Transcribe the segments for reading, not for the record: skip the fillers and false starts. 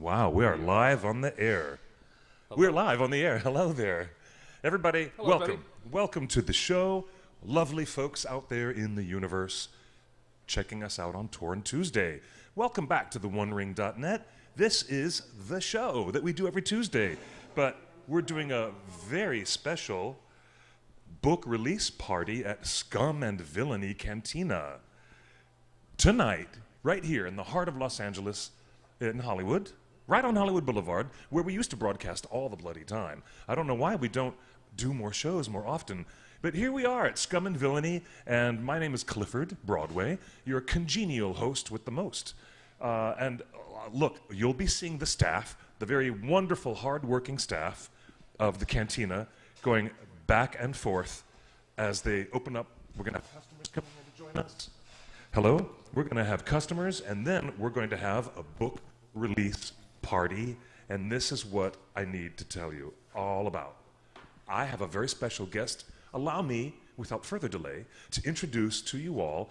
Wow, we are live on the air. Hello. We're live on the air. Hello there. Everybody, Hello, welcome. buddy. Welcome to the show. Lovely folks out there in the universe checking us out on Torn Tuesday. Welcome back to the OneRing.net. This is the show that we do every Tuesday, but we're doing a very special book release party at Scum and Villainy Cantina. Tonight, right here in the heart of Los Angeles, in Hollywood, right on Hollywood Boulevard, where we used to broadcast all the bloody time. I don't know why we don't do more shows more often, but here we are at Scum and Villainy, and my name is Clifford Broadway, your congenial host with the most. Look, you'll be seeing the staff, the very wonderful, hard-working staff of the cantina, going back and forth as they open up. We're going to have customers coming in to join us. Hello? We're going to have customers, and then we're going to have a book release party, and this is what I need to tell you all about. I have a very special guest. Allow me, without further delay, to introduce to you all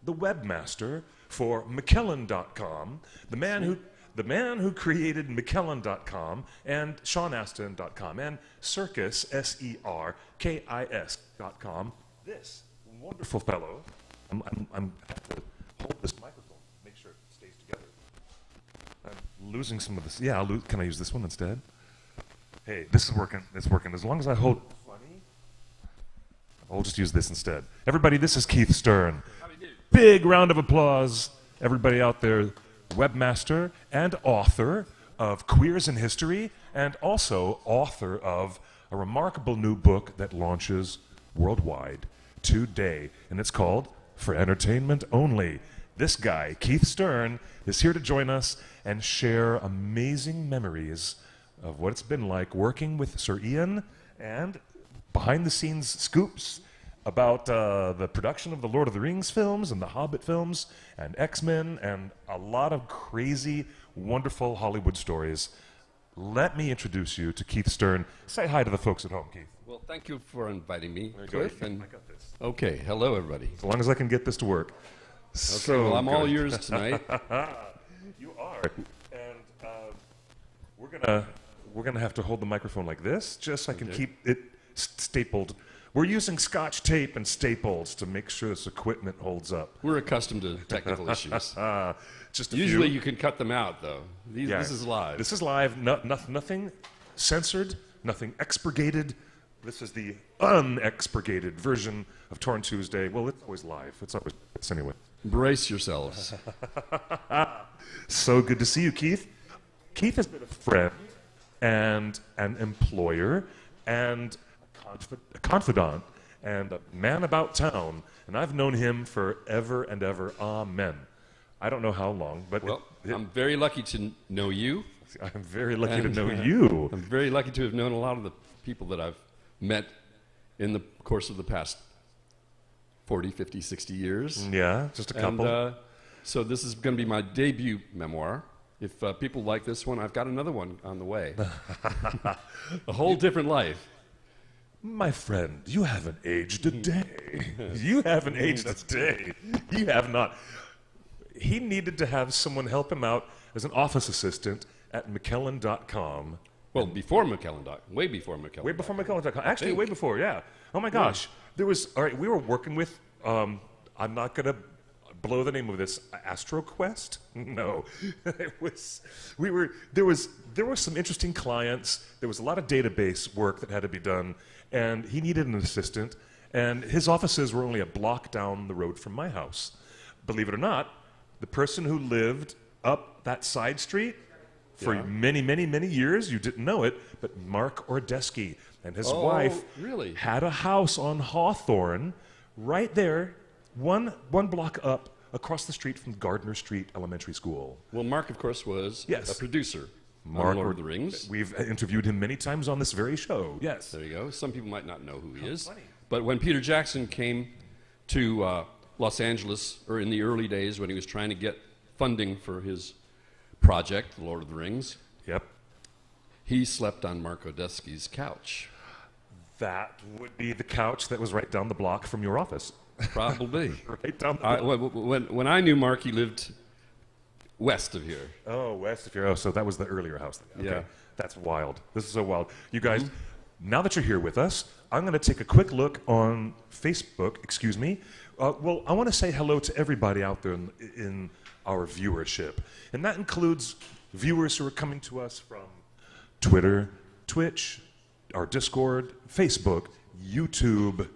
the webmaster for McKellen.com, the man who created McKellen.com and SeanAstin.com and Circus, SERKIS.com. This wonderful fellow. I'm have to hold this microphone, make sure it stays together. I'm losing some of this. Yeah, can I use this one instead? Hey, this is working. It's working. As long as I hold it funny, I'll just use this instead. Everybody, this is Keith Stern. Big round of applause. Everybody out there, webmaster and author of Queers in History, and also author of a remarkable new book that launches worldwide today, and it's called For Entertainment Only. This guy, Keith Stern, is here to join us and share amazing memories of what it's been like working with Sir Ian and behind-the-scenes scoops about the production of the Lord of the Rings films and the Hobbit films and X-Men and a lot of crazy, wonderful Hollywood stories. Let me introduce you to Keith Stern. Say hi to the folks at home, Keith. Well, thank you for inviting me, There you Cliff. go. And I got this. okay, hello everybody. As long as I can get this to work. Okay, well, I'm all good. yours tonight. You are, and we're gonna have to hold the microphone like this, just so I can Okay. keep it stapled. We're using Scotch tape and staples to make sure this equipment holds up. We're accustomed to technical issues. Just a Usually few. you can cut them out, though. Yeah. This is live. This is live. Nothing censored. Nothing expurgated. This is the unexpurgated version of Torn Tuesday. Well, it's always live. It's always anyway. Brace yourselves. So good to see you, Keith. Keith has been a friend and an employer and a confidant and a man about town, and I've known him forever and ever. Amen. I don't know how long, but Well, I'm very lucky to know you. I'm very lucky to And, know you. I'm very lucky to have known a lot of the people that I've met in the course of the past 40, 50, 60 years. Yeah, just a couple. And so this is going to be my debut memoir. If people like this one, I've got another one on the way. A whole different life. My friend, you haven't aged a day. You haven't aged a day. You have not. He needed to have someone help him out as an office assistant at McKellen.com. Well, before McKellen. Way before McKellen. Way before McKellen.com. Actually, way before, yeah. Oh my gosh. There was, all right, we were working with, I'm not going to blow the name of this, AstroQuest? No. There were some interesting clients. There was a lot of database work that had to be done, and he needed an assistant, and his offices were only a block down the road from my house. Believe it or not, the person who lived up that side street for many, many, many years, you didn't know it, but Mark Ordesky and his wife really? had a house on Hawthorne right there, one block up across the street from Gardner Street Elementary School. Well, Mark, of course, was Yes. a producer Mark on Lord of the Rings. We've interviewed him many times on this very show. Yes. There you go. Some people might not know who he is. funny. But when Peter Jackson came to Los Angeles, or in the early days when he was trying to get funding for his project, The Lord of the Rings, Yep. he slept on Mark Odesky's couch. That would be the couch that was right down the block from your office. Probably. Right down the block. When I knew Mark, he lived west of here. Oh, west of here. Oh, so that was the earlier house. Okay. Yeah. That's wild. This is so wild. You guys, now that you're here with us, I'm going to take a quick look on Facebook. Excuse me. Well, I want to say hello to everybody out there in our viewership. And that includes viewers who are coming to us from Twitter, Twitch, our Discord, Facebook, YouTube,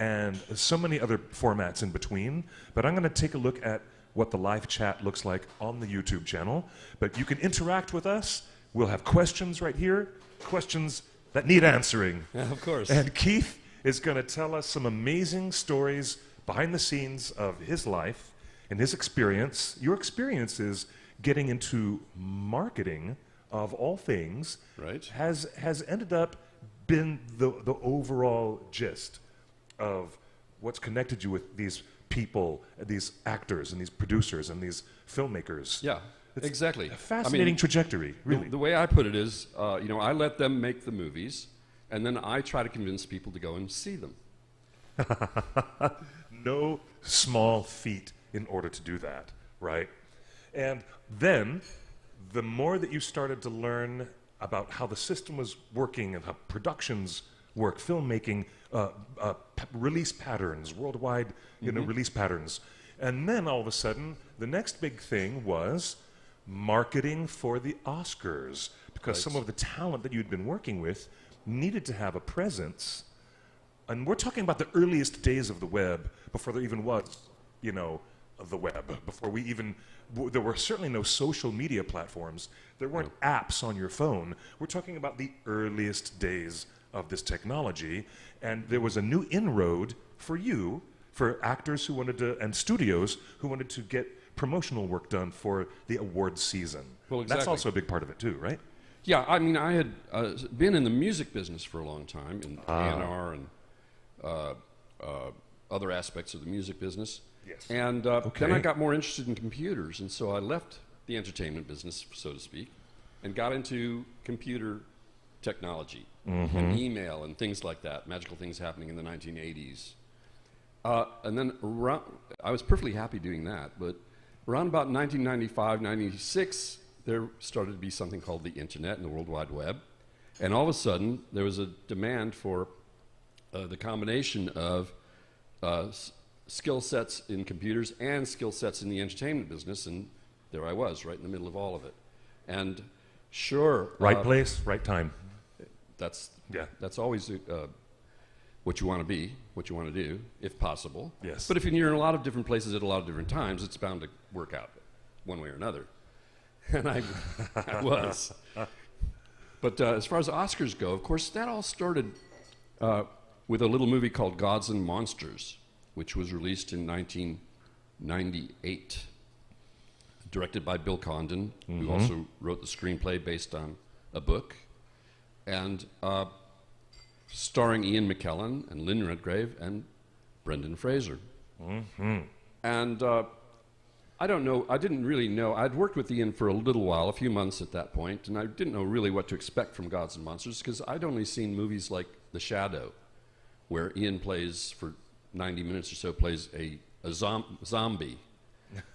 and so many other formats in between. But I'm going to take a look at what the live chat looks like on the YouTube channel. But you can interact with us. We'll have questions right here, questions that need answering. Yeah, of course. And Keith is going to tell us some amazing stories behind the scenes of his life and his experience. Your experience is getting into marketing of all things, right, has ended up been the overall gist of what's connected you with these people, these actors and these producers and these filmmakers. Yeah, it's exactly. A fascinating trajectory, really. The way I put it is, I let them make the movies, and then I try to convince people to go and see them. No small feat in order to do that, right? And then, the more that you started to learn about how the system was working and how productions work, filmmaking, release patterns, worldwide release patterns. And then all of a sudden, the next big thing was marketing for the Oscars, because some of the talent that you'd been working with needed to have a presence. And we're talking about the earliest days of the web, before there even was, the web, before we even, there were certainly no social media platforms. There weren't apps on your phone. We're talking about the earliest days of this technology, and there was a new inroad for you, for actors who wanted to, and studios who wanted to get promotional work done for the awards season. Well, exactly. That's also a big part of it too, right? Yeah, I mean, I had been in the music business for a long time, in A&R and other aspects of the music business. Yes. And then I got more interested in computers, and so I left the entertainment business, so to speak, and got into computer technology and email and things like that, magical things happening in the 1980s. And then I was perfectly happy doing that, but around about 1995, 96, there started to be something called the Internet and the World Wide Web. And all of a sudden, there was a demand for the combination of skill sets in computers and skill sets in the entertainment business, and there I was, right in the middle of all of it. And sure... Right place, right time. That's always what you want to be, what you want to do, if possible. Yes. But if you're in a lot of different places at a lot of different times, it's bound to work out one way or another. And I was. But as far as Oscars go, of course, that all started with a little movie called Gods and Monsters, which was released in 1998, directed by Bill Condon, who also wrote the screenplay based on a book, and starring Ian McKellen and Lynn Redgrave and Brendan Fraser. And I don't know, I didn't really know. I'd worked with Ian for a little while, a few months at that point, and I didn't know really what to expect from Gods and Monsters, because I'd only seen movies like The Shadow, where Ian plays, for 90 minutes or so, plays a zombie.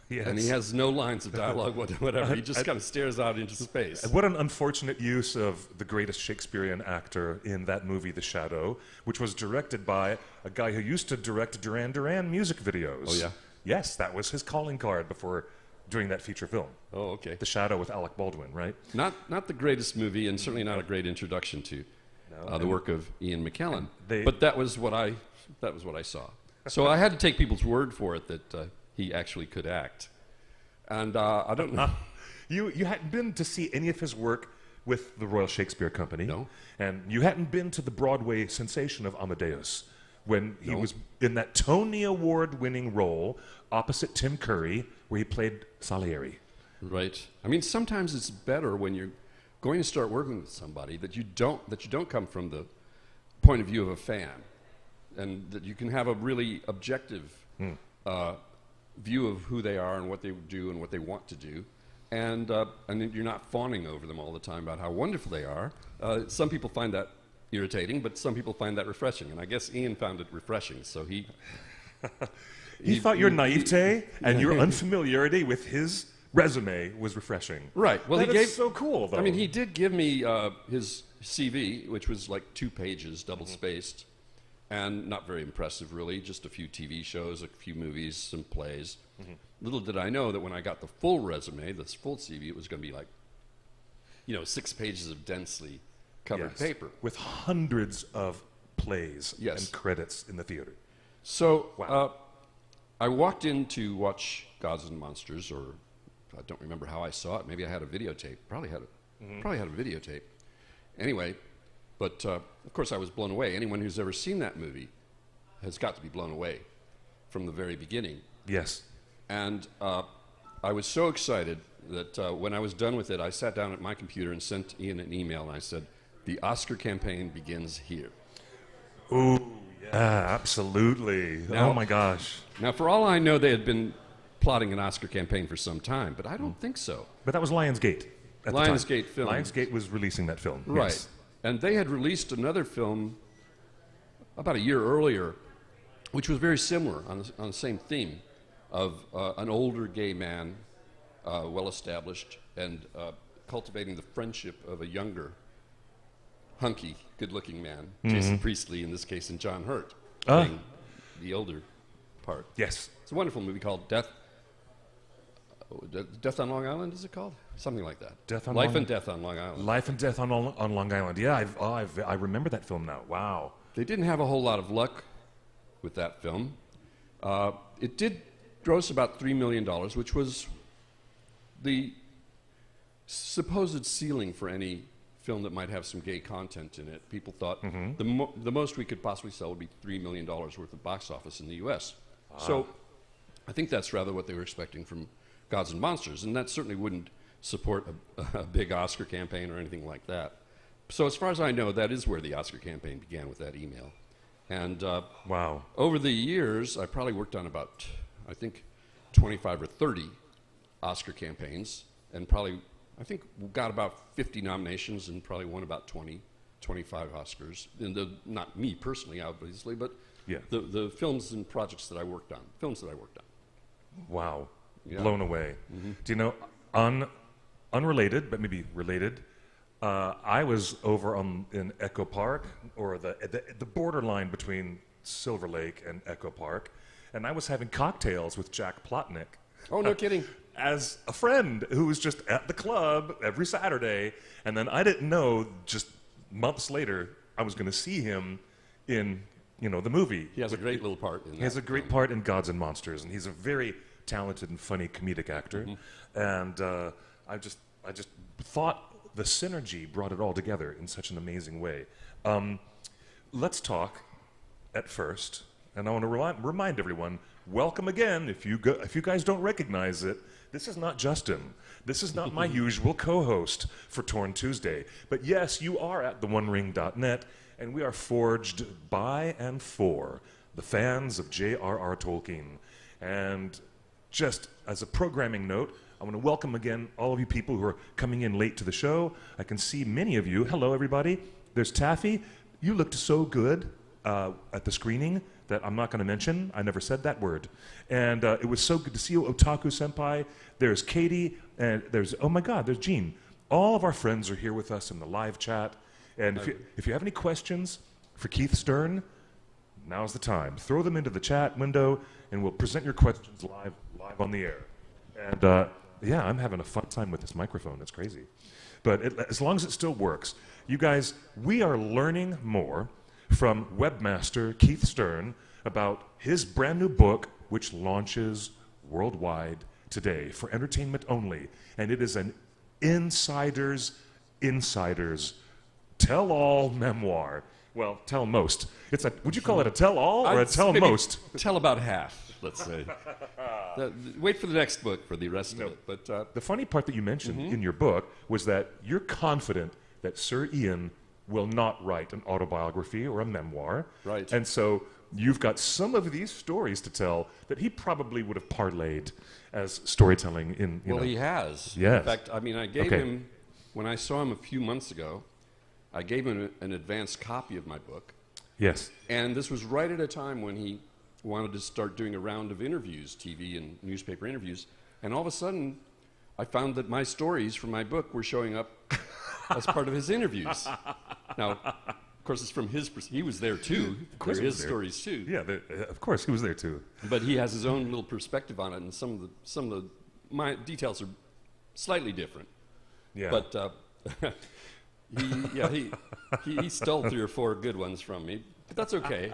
Yes. And he has no lines of dialogue, whatever. He just kind of stares out into space. What an unfortunate use of the greatest Shakespearean actor in that movie, The Shadow, which was directed by a guy who used to direct Duran Duran music videos. Oh, yeah? Yes, that was his calling card before doing that feature film. Oh, okay. The Shadow with Alec Baldwin, right? Not the greatest movie, and certainly not a great introduction to the work of Ian McKellen. But that was what I saw. So I had to take people's word for it that he actually could act. And I don't know. You hadn't been to see any of his work with the Royal Shakespeare Company. No. And you hadn't been to the Broadway sensation of Amadeus, when he was in that Tony Award-winning role opposite Tim Curry, where he played Salieri. Right. I mean, sometimes it's better when you're going to start working with somebody that you don't come from the point of view of a fan, and that you can have a really objective view of who they are and what they do and what they want to do, and you're not fawning over them all the time about how wonderful they are. Some people find that irritating, but some people find that refreshing, and I guess Ian found it refreshing, so he thought your naivete and your unfamiliarity with his resume was refreshing. Right. Well, That he is gave. so cool, though. I mean, he did give me his CV, which was like 2 pages, double spaced, and not very impressive, really. Just a few TV shows, a few movies, some plays. Little did I know that when I got the full resume, this full CV, it was going to be like, 6 pages of densely covered Yes, paper. with hundreds of plays Yes. and credits in the theater. So Wow. I walked in to watch Gods and Monsters, or I don't remember how I saw it. Maybe I had a videotape. Probably had a videotape. Anyway, but of course I was blown away. Anyone who's ever seen that movie has got to be blown away from the very beginning. Yes. And I was so excited that when I was done with it, I sat down at my computer and sent Ian an email, and I said, "The Oscar campaign begins here." Ooh, yeah, absolutely. Now- Oh my gosh. Now, for all I know, they had been plotting an Oscar campaign for some time, but I don't think so. But that was Lionsgate. At the time. Lionsgate Films. Lionsgate was releasing that film. Right. Yes. And they had released another film about a year earlier, which was very similar on the same theme of an older gay man, well established, and cultivating the friendship of a younger, hunky, good looking man, Jason Priestley in this case, and John Hurt, playing the older part. Yes. It's a wonderful movie called Death on Long Island, is it called? Something like that. Life and Death on Long Island. Life and Death on Long Island. Yeah, I remember that film now. Wow. They didn't have a whole lot of luck with that film. It did gross about $3 million, which was the supposed ceiling for any film that might have some gay content in it. People thought the most we could possibly sell would be $3 million worth of box office in the U.S. So I think that's rather what they were expecting from Gods and Monsters, and that certainly wouldn't support a big Oscar campaign or anything like that. So as far as I know, that is where the Oscar campaign began, with that email. And Wow. over the years, I probably worked on about, I think, 25 or 30 Oscar campaigns, and probably, I think, got about 50 nominations and probably won about 20, 25 Oscars. And not me personally, obviously, but Yeah. the films and projects that I worked on, films that I worked on. Wow. Yeah. Blown away. Do you know, unrelated, but maybe related, I was over in Echo Park, or the borderline between Silver Lake and Echo Park, and I was having cocktails with Jack Plotnick. Oh, no kidding. As a friend who was just at the club every Saturday, and then I didn't know, just months later, I was going to see him in, the movie. He has a great little part in that. He has a great part in Gods and Monsters, and he's a very talented and funny comedic actor. And I just thought the synergy brought it all together in such an amazing way. Let's talk at first, and I want to remind everyone, welcome again. If you guys don't recognize it, this is not Justin. This is not my usual co-host for Torn Tuesday. But yes, you are at theonering.net, and we are forged by and for the fans of J.R.R. Tolkien. And just as a programming note, I want to welcome again all of you people who are coming in late to the show. I can see many of you. Hello, everybody. There's Taffy. You looked so good at the screening that I'm not going to mention. I never said that word. And it was so good to see you, Otaku Senpai. There's Katie, and there's Jean. All of our friends are here with us in the live chat. And if you have any questions for Keith Stern, now's the time. Throw them into the chat window, and we'll present your questions live on the air. And yeah, I'm having a fun time with this microphone. It's crazy. But as long as it still works, you guys, we are learning more from webmaster Keith Stern about his brand new book, which launches worldwide today for entertainment only. And it is an insider's tell-all memoir. Well, tell most. Would you call it a tell-all or a tell most? Tell about half, let's say. Wait for the next book for the rest of it. But the funny part that you mentioned in your book was that you're confident that Sir Ian will not write an autobiography or a memoir. Right. And so you've got some of these stories to tell that he probably would have parlayed as storytelling in, Well, he has. Yes. In fact, I mean, I gave him, when I saw him a few months ago, I gave him an advanced copy of my book. Yes. And this was right at a time when he wanted to start doing a round of interviews, TV and newspaper interviews. And all of a sudden, I found that my stories from my book were showing up as part of his interviews. Now, of course, it's from his he was there too. Of course They're his there. stories too. Yeah, of course he was there too. But he has his own little perspective on it, and some of my details are slightly different. Yeah. But he stole 3 or 4 good ones from me, but that's okay.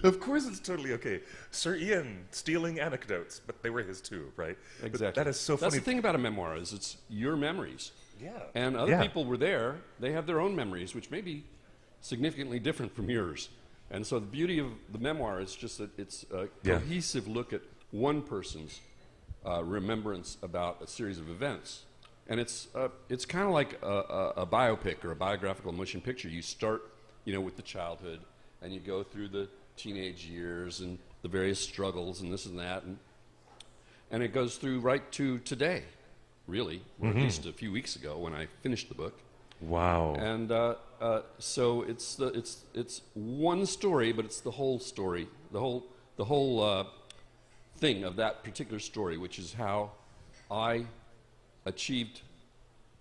Of course it's totally okay. Sir Ian stealing anecdotes, but they were his too, right? Exactly. But that is so funny. That's the thing about a memoir is it's your memories. Yeah. And other people were there. They have their own memories, which may be significantly different from yours. And so the beauty of the memoir is just that it's a cohesive look at one person's remembrance about a series of events. And it's kind of like a biopic or a biographical motion picture. You start, with the childhood, and you go through the teenage years and the various struggles and this and that, and it goes through right to today, really, or at least a few weeks ago when I finished the book. Wow. And so it's one story, but it's the whole story, the whole thing of that particular story, which is how I achieved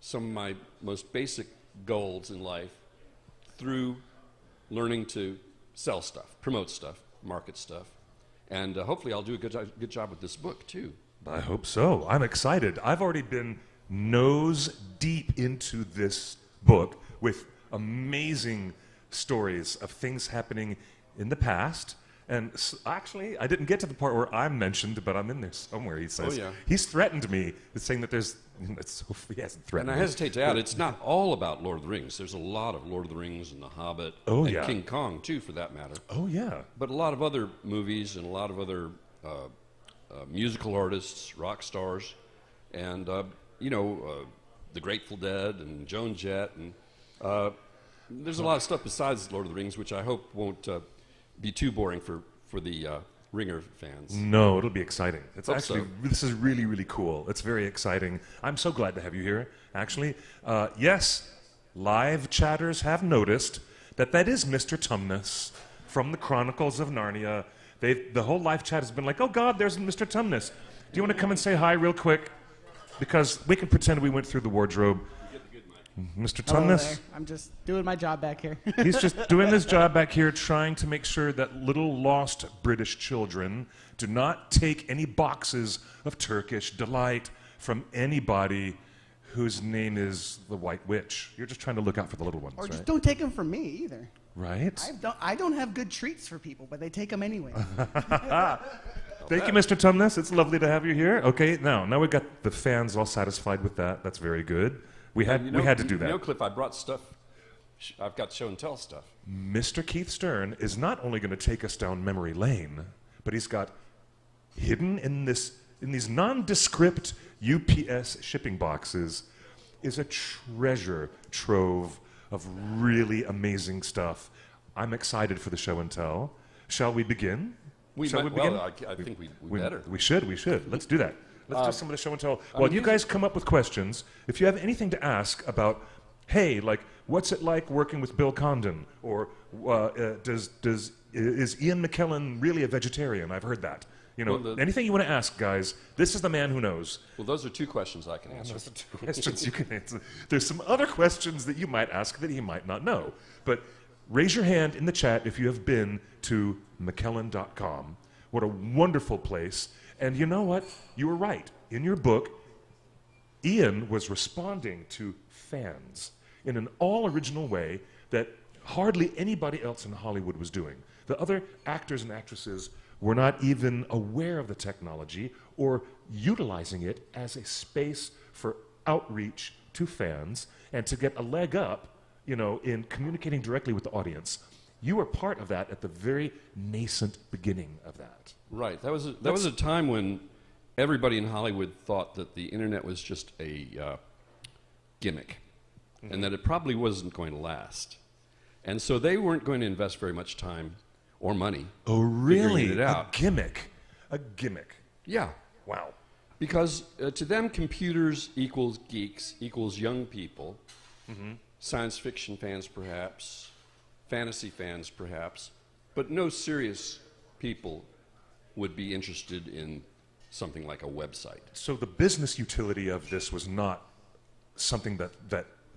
some of my most basic goals in life through learning to sell stuff, promote stuff, market stuff, and hopefully I'll do a good job with this book too. I hope so. I'm excited. I've already been nose deep into this book with amazing stories of things happening in the past. And actually, I didn't get to the part where I'm mentioned, but I'm in there somewhere, he says. Oh, yeah. He's threatened me with saying that there's... he hasn't threatened And I me. hesitate to add, it's not all about Lord of the Rings. There's a lot of Lord of the Rings and The Hobbit, and yeah. King Kong, too, for that matter. Oh, yeah. But a lot of other movies and a lot of other musical artists, rock stars, and, The Grateful Dead and Joan Jett. And there's a lot of stuff besides Lord of the Rings, which I hope won't be too boring for the Ringer fans. No, it'll be exciting. It's Hope actually, so. this is really, really cool. It's very exciting. I'm so glad to have you here, actually. Yes, live chatters have noticed that is Mr. Tumnus from the Chronicles of Narnia. The whole live chat has been like, oh God, there's Mr. Tumnus. Do you want to come and say hi real quick? Because we can pretend we went through the wardrobe. Mr. Hello Tumnus? there. I'm just doing my job back here. He's just doing his job back here, trying to make sure that little lost British children do not take any boxes of Turkish delight from anybody whose name is the White Witch. You're just trying to look out for the little ones, Or just right? don't take them from me either. Right? I don't have good treats for people, but they take them anyway. Thank you, Mr. Tumnus. It's lovely to have you here. Okay, now we've got the fans all satisfied with that. That's very good. We had to do that. Cliff, I brought stuff. I've got show and tell stuff. Mr. Keith Stern is not only going to take us down memory lane, but he's got hidden in these nondescript UPS shipping boxes is a treasure trove of really amazing stuff. I'm excited for the show and tell. Shall we begin? Shall we begin? Well, I think we better. We should. Let's do that. Let's do some of the show and tell. Well, you guys come up with questions. If you have anything to ask about, hey, like, what's it like working with Bill Condon? Or is Ian McKellen really a vegetarian? I've heard that. Anything you want to ask, guys, this is the man who knows. Well, those are 2 questions I can answer. Those are 2 questions you can answer. There's some other questions that you might ask that he might not know. But raise your hand in the chat if you have been to McKellen.com. What a wonderful place. And you know what? You were right. In your book, Ian was responding to fans in an all-original way that hardly anybody else in Hollywood was doing. The other actors and actresses were not even aware of the technology or utilizing it as a space for outreach to fans and to get a leg up, in communicating directly with the audience. You were part of that at the very nascent beginning of that. Right. That was a time when everybody in Hollywood thought that the internet was just a gimmick, and that it probably wasn't going to last, and so they weren't going to invest very much time or money. Oh, really? Figuring it out. A gimmick. Yeah. Wow. Because to them, computers equals geeks, equals young people, science fiction fans perhaps, fantasy fans perhaps, but no serious people would be interested in something like a website. So the business utility of this was not something that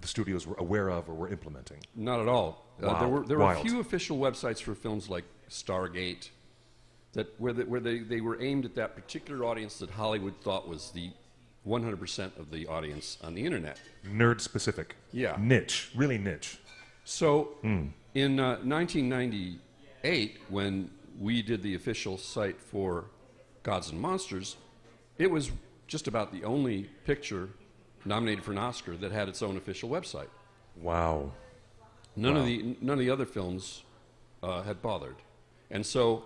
the studios were aware of or were implementing. Not at all. Wow. There were a Wild. few official websites for films like Stargate where they were aimed at that particular audience that Hollywood thought was the 100% of the audience on the internet. Nerd specific. Yeah. Niche. Really niche. So in 1998, when we did the official site for Gods and Monsters, it was just about the only picture nominated for an Oscar that had its own official website. Wow. None of the other films had bothered. And so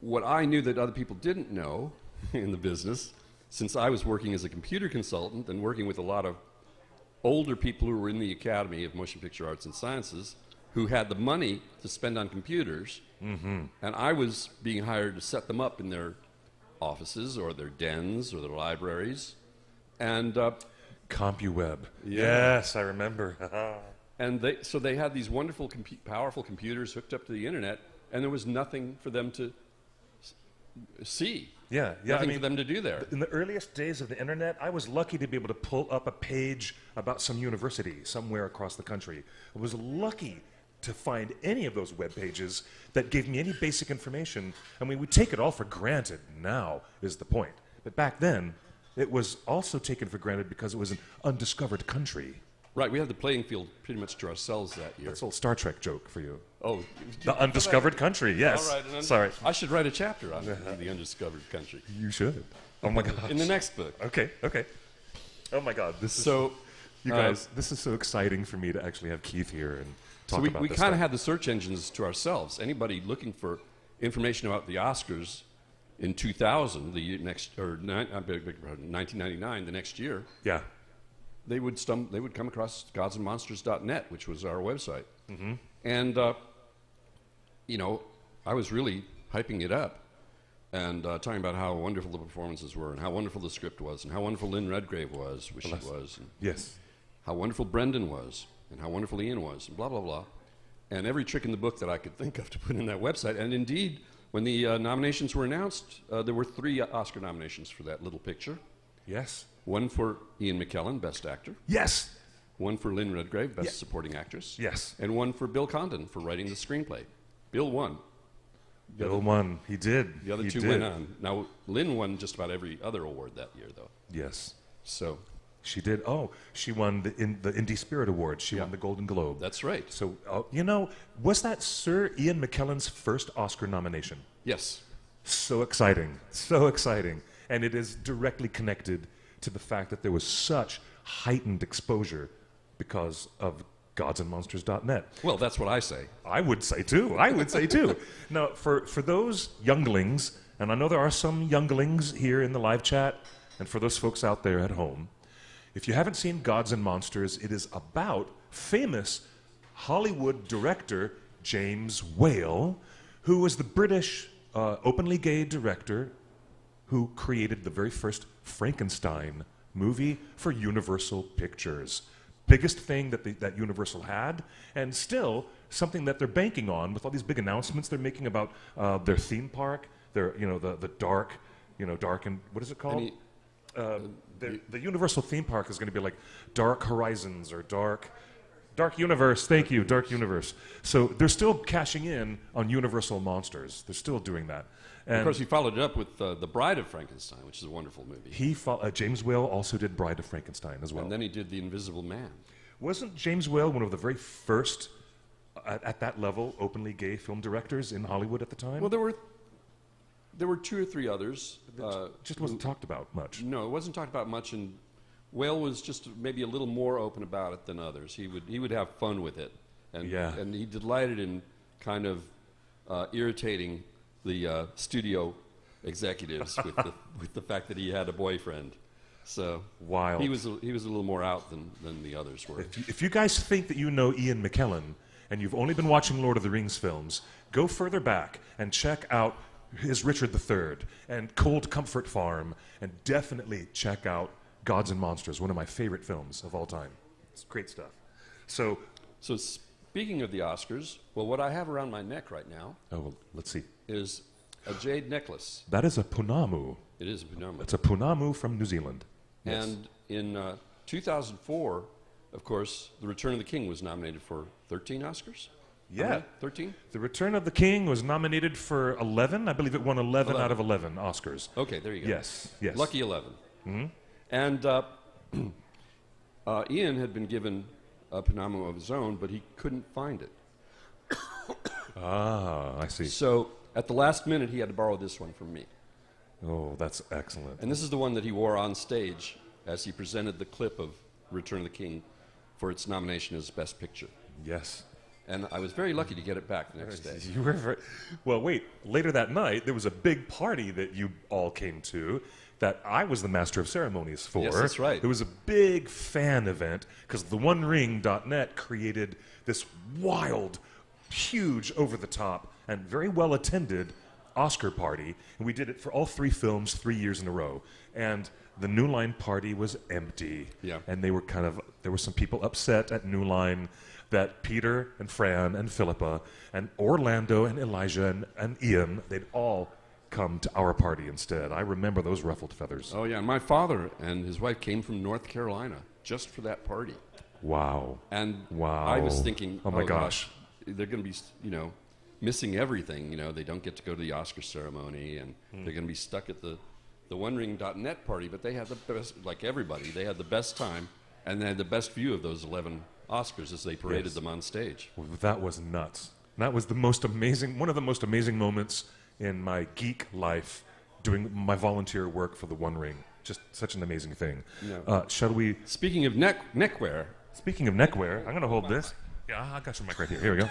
what I knew that other people didn't know in the business, since I was working as a computer consultant and working with a lot of older people who were in the Academy of Motion Picture Arts and Sciences who had the money to spend on computers, and I was being hired to set them up in their offices or their dens or their libraries. And CompuWeb. Yeah. Yes, I remember. and they had these wonderful, powerful computers hooked up to the internet, and there was nothing for them to see. Yeah. Nothing for them to do there. In the earliest days of the internet, I was lucky to be able to pull up a page about some university somewhere across the country. I was lucky to find any of those web pages that gave me any basic information. I mean, we take it all for granted now, is the point. But back then, it was also taken for granted because it was an undiscovered country. Right, we had the playing field pretty much to ourselves that year. That's a little Star Trek joke for you. Oh, The undiscovered country, yes. all right. Sorry. I should write a chapter on the undiscovered country You should. Oh my God. in the next book. Okay. Oh my God. This is So, you guys. This is so exciting for me to actually have Keith here and talk we about we this kind of stuff. had the search engines to ourselves. Anybody looking for information about the Oscars in 2000, the year next, or 1999, the next year, Yeah. they would come across godsandmonsters.net, which was our website. And I was really hyping it up and talking about how wonderful the performances were and how wonderful the script was and how wonderful Lynn Redgrave was, which she was, and Yes. how wonderful Brendan was and how wonderful Ian was, and blah, blah, blah. And every trick in the book that I could think of to put in that website. And indeed, when the nominations were announced, there were 3 Oscar nominations for that little picture. Yes. One for Ian McKellen, Best Actor. Yes. One for Lynn Redgrave, Best Yeah. Supporting Actress. Yes. And one for Bill Condon for writing the screenplay. Bill won. Bill won. He did. The other He 2 did. went on. Now, Lynn won just about every other award that year, though. Yes. So She did. Oh, she won the Indie Spirit Award. She Yeah. won the Golden Globe. that's right. So, was that Sir Ian McKellen's first Oscar nomination? Yes. So exciting. So exciting. And it is directly connected to the fact that there was such heightened exposure because of godsandmonsters.net. Well, that's what I say. I would say too. Now, for those younglings, and I know there are some younglings here in the live chat, and for those folks out there at home, if you haven't seen Gods and Monsters, it is about famous Hollywood director James Whale, who was the British openly gay director who created the very first Frankenstein movie for Universal Pictures. Biggest thing that Universal had, and still something that they're banking on with all these big announcements they're making about their theme park, their the dark, dark and what is it called? The Universal theme park is going to be like Dark Horizons or Dark Universe. Thank you, Dark Universe. So they're still cashing in on Universal monsters. They're still doing that. And Of course, he followed it up with The Bride of Frankenstein, which is a wonderful movie. James Whale also did Bride of Frankenstein as well. And then he did The Invisible Man. Wasn't James Whale one of the very first, at that level, openly gay film directors in Hollywood at the time? Well, there were 2 or 3 others. Just wasn't talked about much. No, it wasn't talked about much, and Whale was just maybe a little more open about it than others. He would have fun with it, and Yeah. and he delighted in kind of irritating the studio executives with the fact that he had a boyfriend. So Wild. He was a little more out than the others were. If you guys think that you know Ian McKellen and you've only been watching Lord of the Rings films, go further back and check out his Richard III and Cold Comfort Farm, and definitely check out Gods and Monsters, one of my favorite films of all time. It's great stuff. So, So speaking of the Oscars, well, what I have around my neck right now well, let's see. is a jade necklace. That is a punamu. It is a punama. It's a punamu from New Zealand. Yes. And in 2004, of course, The Return of the King was nominated for 13 Oscars. Yeah. 13? The Return of the King was nominated for 11. I believe it won 11 out of 11 Oscars. Okay, there you go. Yes, yes. Lucky 11. Mm-hmm. And Ian had been given a Panama of his own, but he couldn't find it. I see. So at the last minute, he had to borrow this one from me. Oh, that's excellent. And this is the one that he wore on stage as he presented the clip of Return of the King for its nomination as Best Picture. Yes. And I was very lucky to get it back the next day. You were very, well, wait. Later that night, there was a big party that you all came to that I was the master of ceremonies for. Yes, that's right. It was a big fan event because the OneRing.net created this wild, huge, over-the-top, and very well-attended Oscar party. And we did it for all 3 films 3 years in a row. And the New Line party was empty. Yeah. And they were there were some people upset at New Line that Peter and Fran and Philippa and Orlando and Elijah and Ian, they'd all come to our party instead. I remember those ruffled feathers. Oh, yeah. And my father and his wife came from North Carolina just for that party. Wow. And wow. I was thinking, oh my gosh, they're going to be, missing everything. They don't get to go to the Oscar ceremony, and they're going to be stuck at the OneRing.net party. But they had the best, like everybody, they had the best time, and they had the best view of those 11 Oscars as they paraded them on stage. Well, that was nuts. That was one of the most amazing moments in my geek life, doing my volunteer work for the One Ring. Just such an amazing thing. Shall we? Speaking of neckwear. Speaking of neckwear, I'm going to hold this. Yeah, I got your mic right here. Here we go.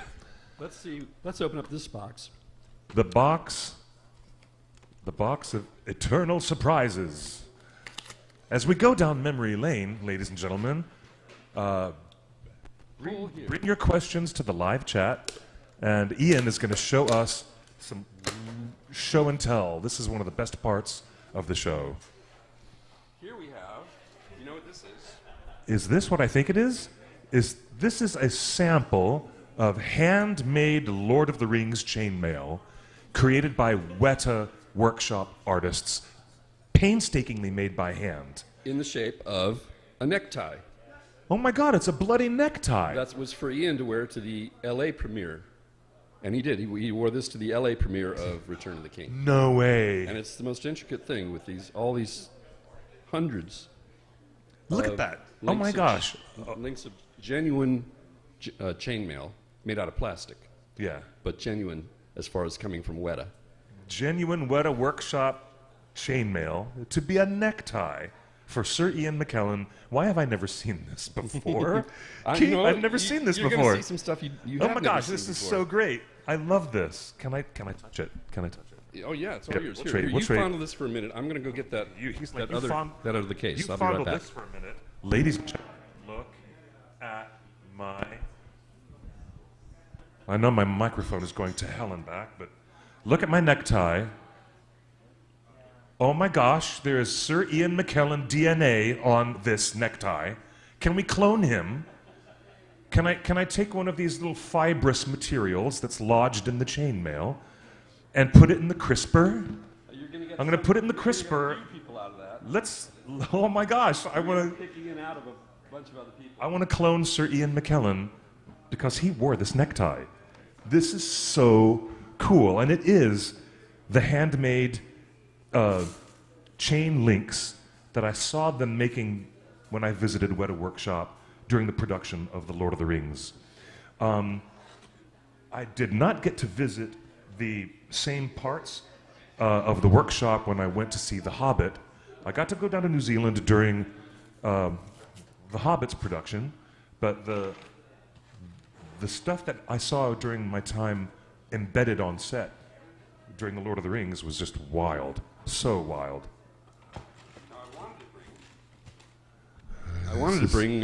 Let's see. Let's open up this box. The box of eternal surprises. As we go down memory lane, ladies and gentlemen, bring your questions to the live chat, and Ian is going to show us some show and tell. This is one of the best parts of the show. Here we have, you know what this is? Is this what I think it is? This is a sample of handmade Lord of the Rings chainmail created by Weta workshop artists, painstakingly made by hand. In the shape of a necktie. Oh my God, it's a bloody necktie. That was for Ian to wear to the LA premiere. And he did. He wore this to the LA premiere of Return of the King. No way. And it's the most intricate thing with all these hundreds. Look at that. Oh my gosh. Links of genuine chainmail made out of plastic. Yeah. But genuine as far as coming from Weta. Genuine Weta workshop chainmail to be a necktie for Sir Ian McKellen. Why have I never seen this before? I've never seen this you're before. You're going to see some stuff you oh have my never gosh, seen this is before. so great. I love this. Can I touch it? Can I touch it? Oh yeah, it's all Yep, yours. we'll Here, trade, here, we'll you trade. fondle this for a minute. I'm going to go get that out of the case. You I'll be right fondle back. this for a minute. Ladies and gentlemen, look at my... I know my microphone is going to hell and back, but look at my necktie. Oh my gosh, there is Sir Ian McKellen DNA on this necktie. Can we clone him? Can I take one of these little fibrous materials that's lodged in the chainmail and put it in the crisper? I'm going to put it in the crisper. Let's. Oh my gosh! I want to clone Sir Ian McKellen because he wore this necktie. This is so cool, and it is the handmade chain links that I saw them making when I visited Weta Workshop during the production of The Lord of the Rings. I did not get to visit the same parts of the workshop when I went to see The Hobbit. I got to go down to New Zealand during The Hobbit's production, but the stuff that I saw during my time embedded on set during The Lord of the Rings was just wild. So wild. I wanted to bring...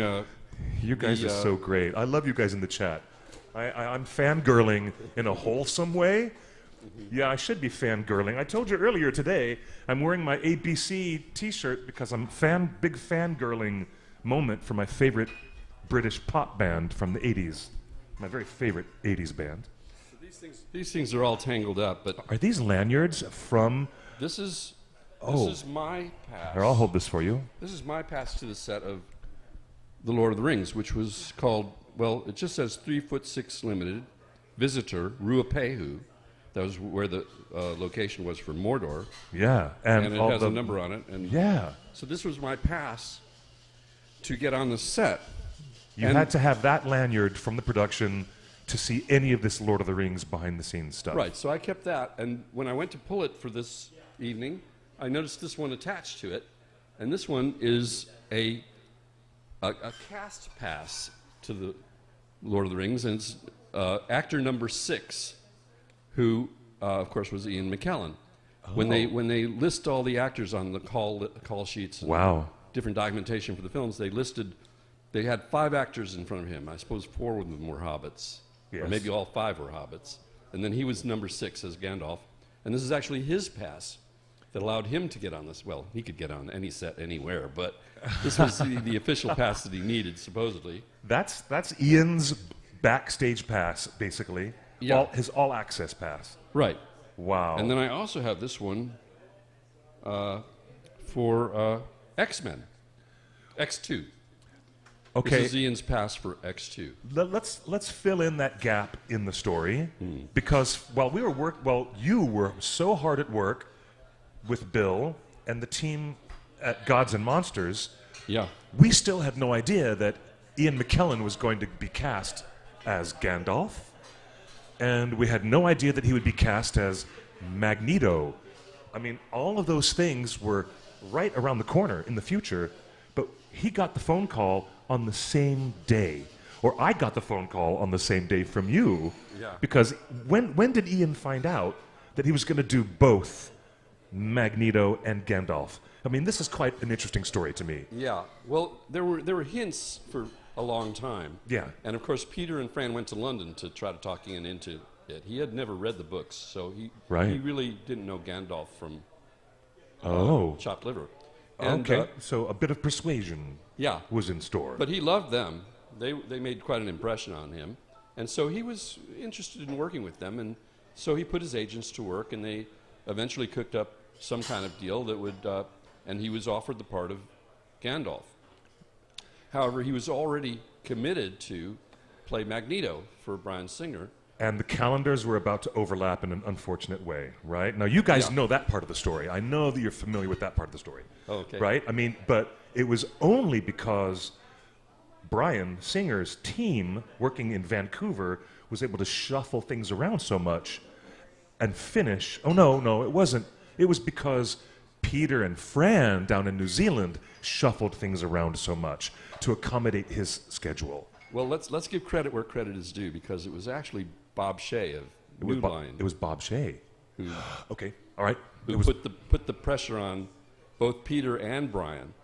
you guys are so great. I love you guys in the chat. I'm fangirling in a wholesome way. Yeah, I should be fangirling. I told you earlier today I'm wearing my ABC t-shirt because I'm big fangirling moment for my favorite British pop band from the 80s. My very favorite 80s band. So These things are all tangled up, but Are these lanyards from... this is Oh. my pass. Here, I'll hold this for you. This is my pass to the set of The Lord of the Rings, which was called, well, it just says 3'6" Limited, Visitor, Ruapehu. That was where the location was for Mordor. Yeah. And it all has the, a number on it. And Yeah. so this was my pass to get on the set. You And- had to have that lanyard from the production to see any of this Lord of the Rings behind-the-scenes stuff. Right, so I kept that, and when I went to pull it for this evening, I noticed this one attached to it, and this one is a cast pass to the Lord of the Rings, and it's actor number 6, who, of course, was Ian McKellen. When they list all the actors on the call sheets and Wow. different documentation for the films, they had 5 actors in front of him. I suppose 4 of them were hobbits. Or Yes. maybe all 5 were hobbits. And then he was number 6 as Gandalf. And this is actually his pass that allowed him to get on this. Well, he could get on any set anywhere, but this was the official pass that he needed, supposedly. That's Ian's backstage pass, basically. Yeah. His all-access pass. Right. Wow. And then I also have this one for X-Men, X2. okay. This is Ian's pass for X2. Let's fill in that gap in the story because while you were so hard at work with Bill and the team at Gods and Monsters, Yeah. we still had no idea that Ian McKellen was going to be cast as Gandalf, and we had no idea that he would be cast as Magneto. I mean, all of those things were right around the corner in the future, but he got the phone call on the same day, or I got the phone call on the same day from you. Yeah. Because when did Ian find out that he was going to do both Magneto and Gandalf? I mean, this is quite an interesting story to me. Yeah. Well, there were hints for a long time. Yeah. And of course, Peter and Fran went to London to try to talk Ian into it. He had never read the books, so he really didn't know Gandalf from chopped liver. And, Okay, so a bit of persuasion yeah. was in store. But he loved them. They made quite an impression on him. And so he was interested in working with them. And so he put his agents to work, and they eventually cooked up some kind of deal that would, and he was offered the part of Gandalf. However, he was already committed to play Magneto for Bryan Singer. And the calendars were about to overlap in an unfortunate way, right? Now, you guys Yeah. know that part of the story. I know that you're familiar with that part of the story. Okay. Right? I mean, but it was only because Bryan Singer's team working in Vancouver was able to shuffle things around so much and finish. Oh, no, it wasn't. It was because Peter and Fran down in New Zealand shuffled things around so much to accommodate his schedule. Well, let's give credit where credit is due, because it was actually Bob Shea of New Line It was Bob Shea. who Okay, all right. who It was put the pressure on both Peter and Bryan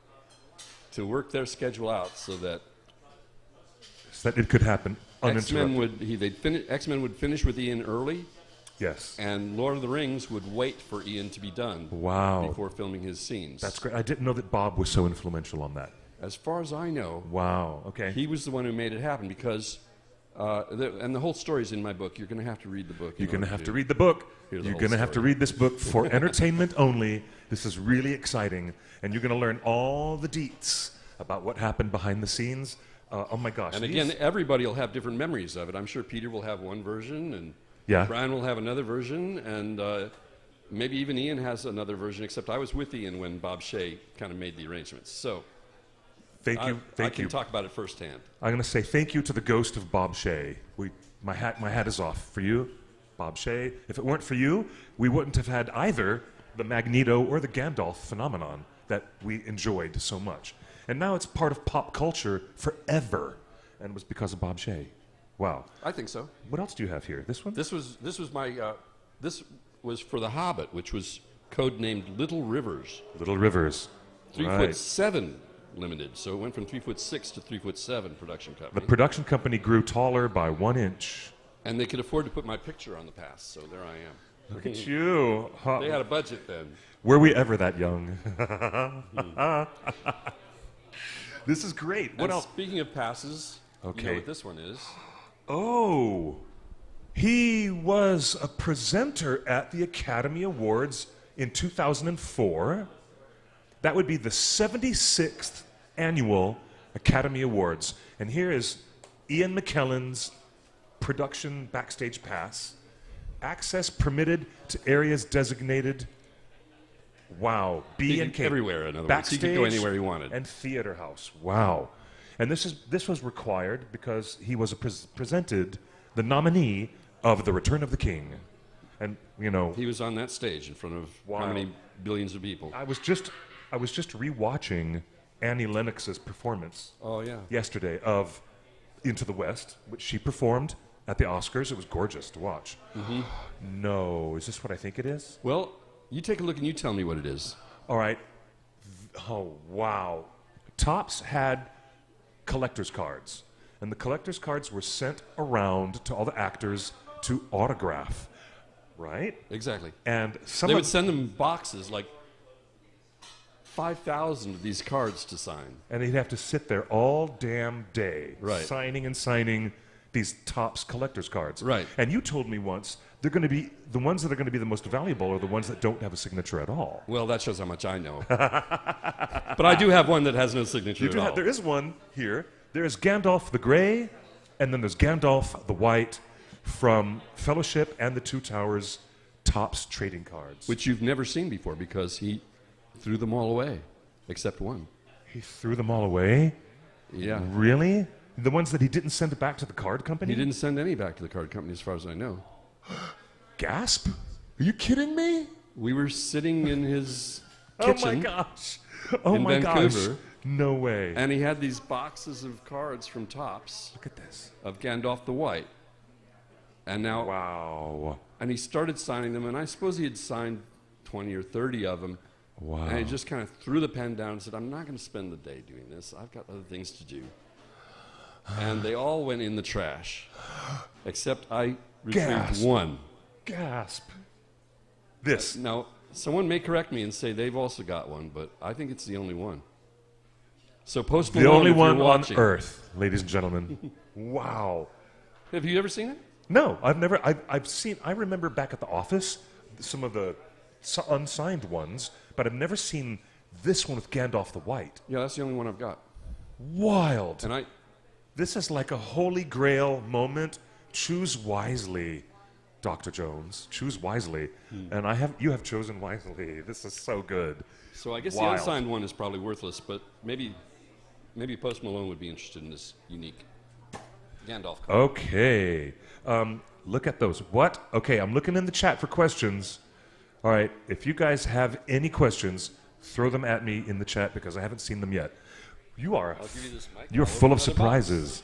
to work their schedule out so that that it could happen uninterrupted. X-Men would finish with Ian early, Yes. and Lord of the Rings would wait for Ian to be done Wow. before filming his scenes. That's great. I didn't know that Bob was so influential on that. As far as I know, Wow. Okay. he was the one who made it happen, because and the whole story's in my book. You're going to have to read the book. You're going to have to read the book. hear the You're whole going to have to story. read this book for entertainment only. This is really exciting. And you're going to learn all the deets about what happened behind the scenes. Oh my gosh. And again, everybody will have different memories of it. I'm sure Peter will have one version, and Yeah. Bryan will have another version, and maybe even Ian has another version, except I was with Ian when Bob Shea kind of made the arrangements. So Thank you. I Thank can you. talk about it firsthand. I'm going to say thank you to the ghost of Bob Shea. My hat is off for you, Bob Shea. If it weren't for you, we wouldn't have had either the Magneto or the Gandalf phenomenon that we enjoyed so much. And now it's part of pop culture forever, and it was because of Bob Shea. Wow. I think so. What else do you have here? This one? This was my this was for The Hobbit, which was codenamed Little Rivers. Little Rivers. 3'7" limited, so it went from 3'6" to 3'7" production The company. production company grew taller by 1 inch. And they could afford to put my picture on the pass, so there I am. Look at you. They had a budget then. Were we ever that young? This is great. What And else? Speaking of passes, you Okay. know what this one is. Oh, He was a presenter at the Academy Awards in 2004. That would be the 76th annual Academy Awards. And here is Ian McKellen's production backstage pass. Access permitted to areas designated, wow, B and K. Everywhere, in other words. Backstage He could go anywhere he wanted. and theater house. Wow. And this was required because he was presented the nominee of The Return of the King. And, you know, He was on that stage in front of how many billions of people? I was just rewatching Annie Lennox's performance Oh, yeah. yesterday of Into the West, which she performed at the Oscars. It was gorgeous to watch. Mm-hmm. No, is this what I think it is? Well, you take a look and you tell me what it is. All right. Oh, wow. Topps had collector's cards, and the collector's cards were sent around to all the actors to autograph, right? Exactly. And some They of would send them boxes, like 5,000 of these cards to sign. and he'd have to sit there all damn day, Right. signing and signing these Topps collector's cards. Right. And you told me once they're going to be the ones that are going to be the most valuable are the ones that don't have a signature at all. Well, that shows how much I know. But I do have one that has no signature You do at all. have, there is one here. There's Gandalf the Grey, and then there's Gandalf the White from Fellowship and the Two Towers Topps trading cards. Which you've never seen before because he threw them all away, except one. He threw them all away? Yeah. Really? The ones that he didn't send it back to the card company? He didn't send any back to the card company as far as I know. Gasp? Are you kidding me? We were sitting in his Oh kitchen. my gosh. Oh in my Vancouver. gosh. No way. And he had these boxes of cards from Topps Look at this. of Gandalf the White. And now, Wow. and he started signing them, and I suppose he had signed 20 or 30 of them. Wow. And he just kind of threw the pen down and said, I'm not going to spend the day doing this. I've got other things to do. And they all went in the trash, except I retrieved Gasp. one. Gasp. This. Now, someone may correct me and say they've also got one, but I think it's the only one. So Post The Malone, only if you're one on watching. Earth, ladies and gentlemen. Wow. Have you ever seen it? No, I've never. I've seen. I remember back at the office some of the unsigned ones, but I've never seen this one with Gandalf the White. Yeah, that's the only one I've got. Wild. And This is like a holy grail moment. Choose wisely, Dr. Jones. Choose wisely. And you have chosen wisely. This is so good. so I guess Wild. the unsigned one is probably worthless, but maybe Post Malone would be interested in this unique Gandalf card. Okay. Look at those. What? Okay, I'm looking in the chat for questions. All right, if you guys have any questions, throw them at me in the chat because I haven't seen them yet. You're give you this mic. you're I'll full open of another box. surprises.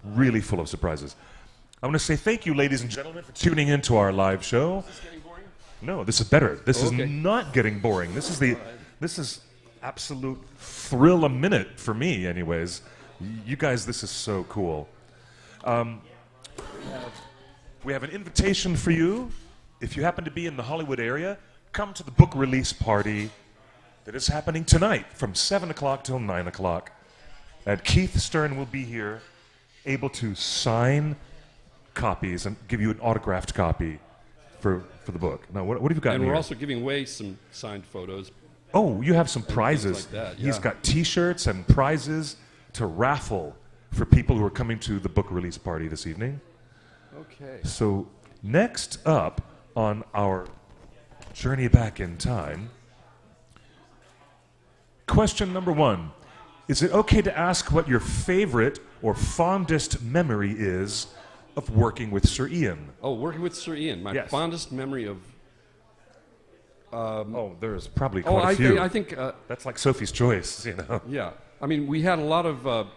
Really full of surprises. I want to say thank you, ladies and gentlemen, for tuning in to our live show. Is this getting boring? No, this is better. This Okay. is not getting boring. This is absolute thrill a minute for me, anyways. You guys, this is so cool. We have an invitation for you. If you happen to be in the Hollywood area, come to the book release party that is happening tonight from 7 o'clock till 9 o'clock. And Keith Stern will be here, able to sign copies and give you an autographed copy for the book. Now, what have you got And in we're here? also giving away some signed photos. Oh, you have some prizes. like that, He's yeah. got T-shirts and prizes to raffle for people who are coming to the book release party this evening. Okay. So next up on our journey back in time, question number 1. Is it okay to ask what your favorite or fondest memory is of working with Sir Ian? Oh, working with Sir Ian. My Yes. fondest memory of... Oh, there's probably Oh, quite a few. I think... That's like Sophie's Choice, you know. Yeah. I mean, we had a lot of...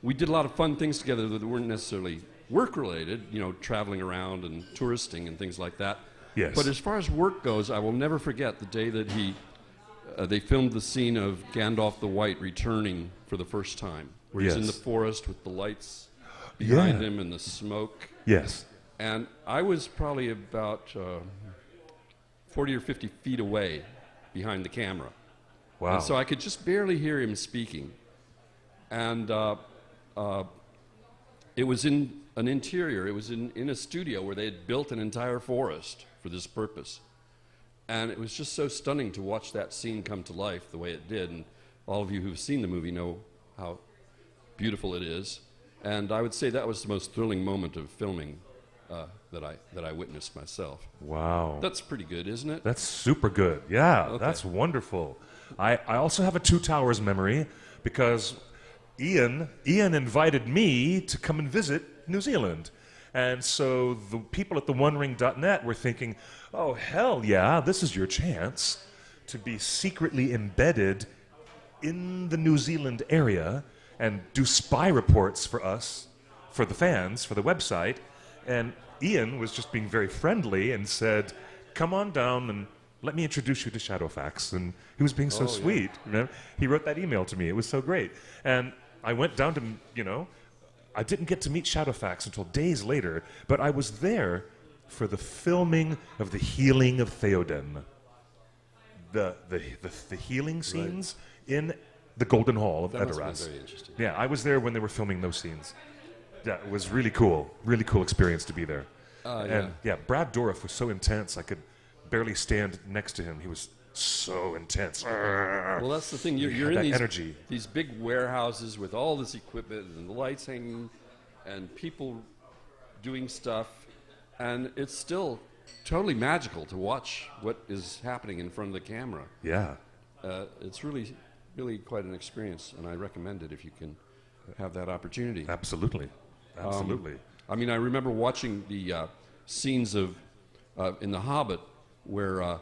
we did a lot of fun things together that weren't necessarily work-related, you know, traveling around and touristing and things like that. Yes. But as far as work goes, I will never forget the day that they filmed the scene of Gandalf the White returning for the first time, where he's in Yes. the forest with the lights behind Yeah. him and the smoke. Yes. And I was probably about 40 or 50 feet away behind the camera. Wow. And so I could just barely hear him speaking. And it was in an interior. It was in a studio where they had built an entire forest for this purpose. And it was just so stunning to watch that scene come to life the way it did. And all of you who've seen the movie know how beautiful it is. And I would say that was the most thrilling moment of filming that I witnessed myself. Wow. That's pretty good, isn't it? That's super good. Yeah, Okay. that's wonderful. I also have a Two Towers memory because Ian invited me to come and visit New Zealand. And so the people at the OneRing.net were thinking, oh, hell yeah, this is your chance to be secretly embedded in the New Zealand area and do spy reports for us, for the fans, for the website. And Ian was just being very friendly and said, come on down and let me introduce you to Shadowfax. And he was being so sweet. You know? He wrote that email to me. It was so great. And I went down to, I didn't get to meet Shadowfax until days later, but I was there for the filming of The Healing of Theoden. The healing scenes in the Golden Hall of That must have Edoras. been very interesting. Yeah, I was there when they were filming those scenes. Yeah, it was really cool experience to be there. And yeah, Brad Dourif was so intense I could barely stand next to him. He was so intense. Well, that's the thing. You're had in that energy. these big warehouses with all this equipment and the lights hanging and people doing stuff, and it's still totally magical to watch what is happening in front of the camera. Yeah. It's really, really quite an experience, and I recommend it if you can have that opportunity. Absolutely. Absolutely. I mean, I remember watching the scenes of in The Hobbit where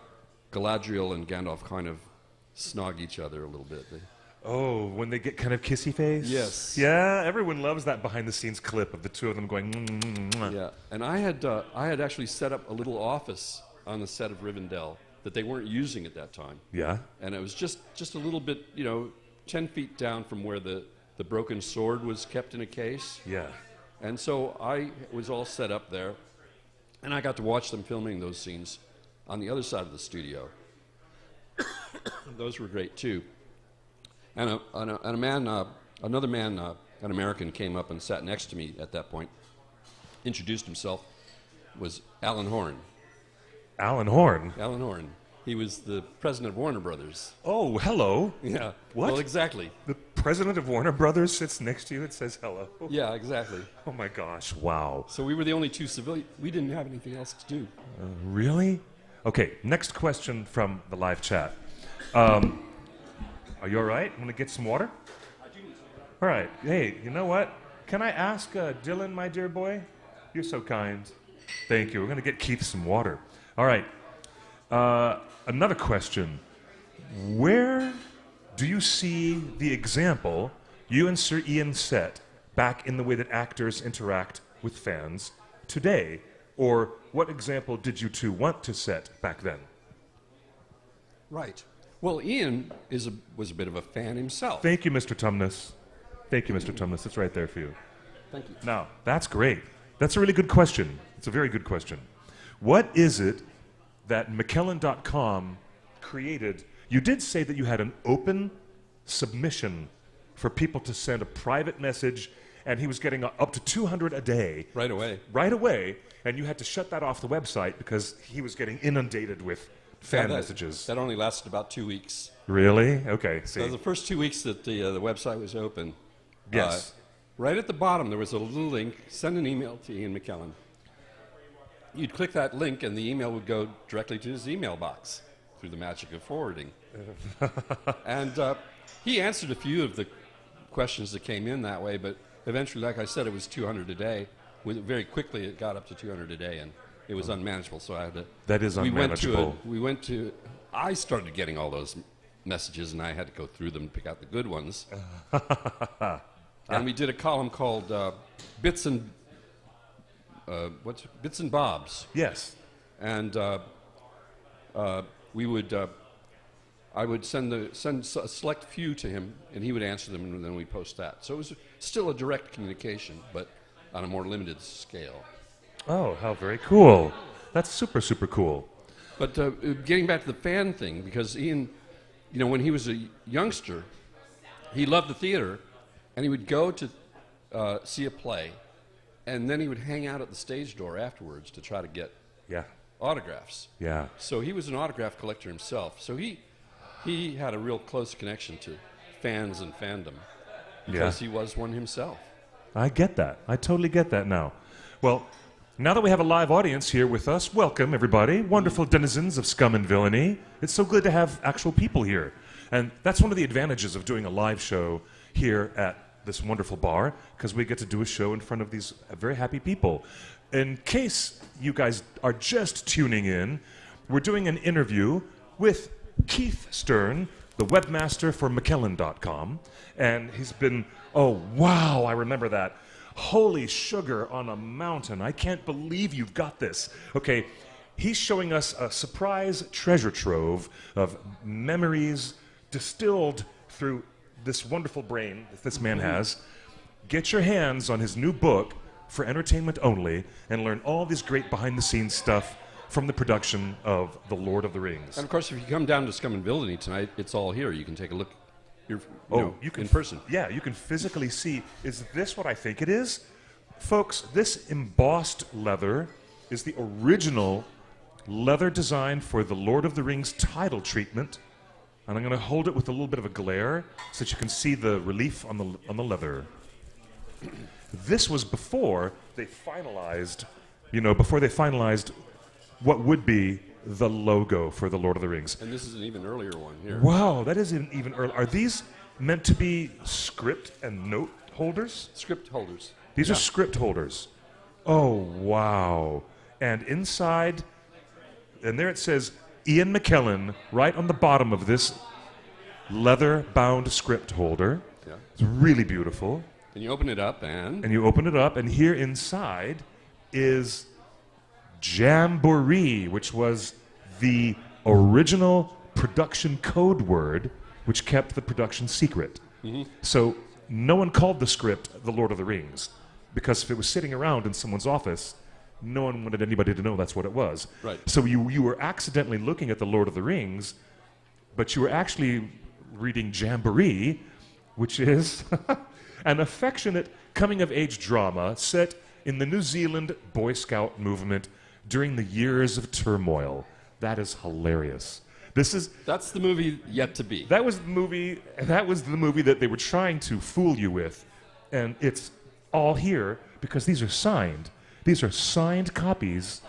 Galadriel and Gandalf kind of snog each other a little bit. Oh, when they get kind of kissy face? Yes. Yeah, everyone loves that behind the scenes clip of the two of them going, Yeah, and I had actually set up a little office on the set of Rivendell that they weren't using at that time. Yeah. And it was just a little bit, 10 feet down from where the broken sword was kept in a case. Yeah. And so I was all set up there, and I got to watch them filming those scenes on the other side of the studio. Those were great too. And another man, an American, came up and sat next to me at that point, introduced himself, was Alan Horn. Alan Horn? Alan Horn. He was the president of Warner Brothers. Oh, hello. Yeah. What? Well, exactly. The president of Warner Brothers sits next to you and says hello. Yeah, exactly. Oh my gosh, wow. So we were the only two civilians. We didn't have anything else to do. Really? Okay, next question from the live chat. Are you all right? Want to get some water? I do need some. All right. Hey, you know what? Can I ask Dylan, my dear boy? You're so kind. Thank you. We're going to get Keith some water. All right. Another question. Where do you see the example you and Sir Ian set back in the way that actors interact with fans today? Or what example did you two want to set back then? Right. Well, Ian was a bit of a fan himself. Thank you, Mr. Tumnus. Thank you, Mr. Tumnus. It's right there for you. Thank you. Now, that's great. That's a really good question. It's a very good question. What is it that McKellen.com created? You did say that you had an open submission for people to send a private message, and he was getting up to 200 a day. Right away. Right away, and you had to shut that off the website because he was getting inundated with fan messages. That only lasted about 2 weeks. Really? Okay, see. So the first 2 weeks that the website was open, Yes. right at the bottom there was a little link, send an email to Ian McKellen. You'd click that link and the email would go directly to his email box through the magic of forwarding. And he answered a few of the questions that came in that way, but eventually, like I said, it was 200 a day. Very quickly it got up to 200 a day, and it was unmanageable, so I had to... That is unmanageable. I started getting all those messages, and I had to go through them and pick out the good ones. And we did a column called Bits and Bobs. Yes. And we would, I would send a select few to him, and he would answer them, and then we'd post that. So it was still a direct communication, but on a more limited scale. Oh, how very cool. That's super, super cool. But getting back to the fan thing, because Ian, when he was a youngster, he loved the theater, and he would go to see a play, And then he would hang out at the stage door afterwards to try to get Yeah. autographs. Yeah. So he was an autograph collector himself. So he had a real close connection to fans and fandom because he was one himself. I get that. I totally get that now. Well, now that we have a live audience here with us, welcome everybody, wonderful denizens of Scum and Villainy. It's so good to have actual people here. And that's one of the advantages of doing a live show here at this wonderful bar, because we get to do a show in front of these very happy people. In case you guys are just tuning in, we're doing an interview with Keith Stern, the webmaster for McKellen.com. And he's been, oh, wow, I remember that. Holy sugar on a mountain. I can't believe you've got this. Okay, he's showing us a surprise treasure trove of memories distilled through this wonderful brain that this man has. Get your hands on his new book for entertainment only and learn all this great behind-the-scenes stuff from the production of The Lord of the Rings. And of course, if you come down to Scum and Villainy tonight, it's all here. You can take a look you can in person. Yeah, you can physically see. Is this what I think it is? Folks, this embossed leather is the original leather design for the Lord of the Rings title treatment. And I'm going to hold it with a little bit of a glare so that you can see the relief on the leather. This was before they finalized, what would be the logo for the Lord of the Rings. And this is an even earlier one here. Wow, that is even earlier. Are these meant to be script and note holders? Script holders. These are script holders. Oh, wow. And inside, and there it says Ian McKellen right on the bottom of this leather-bound script holder. Yeah. It's really beautiful. And you open it up and... And you open it up, and here inside is Jamboree, which was the original production code word which kept the production secret. So no one called the script The Lord of the Rings, because if it was sitting around in someone's office, no one wanted anybody to know that's what it was. Right. So you were accidentally looking at The Lord of the Rings, but you were actually reading Jamboree, which is an affectionate coming-of-age drama set in the New Zealand Boy Scout movement during the years of turmoil. That is hilarious. That's the movie yet to be. That was the movie that they were trying to fool you with, and it's all here because these are signed. These are signed copies.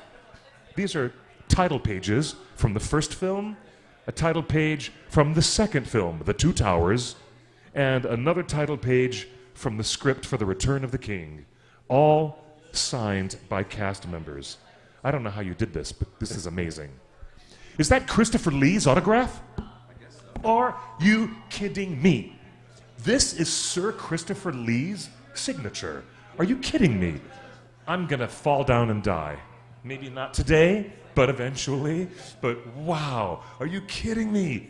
These are title pages from the first film, a title page from the second film, The Two Towers, and another title page from the script for The Return of the King, all signed by cast members. I don't know how you did this, but this is amazing. Is that Christopher Lee's autograph? I guess so. Are you kidding me? This is Sir Christopher Lee's signature. Are you kidding me? I'm gonna fall down and die. Maybe not today, but eventually. But wow, are you kidding me?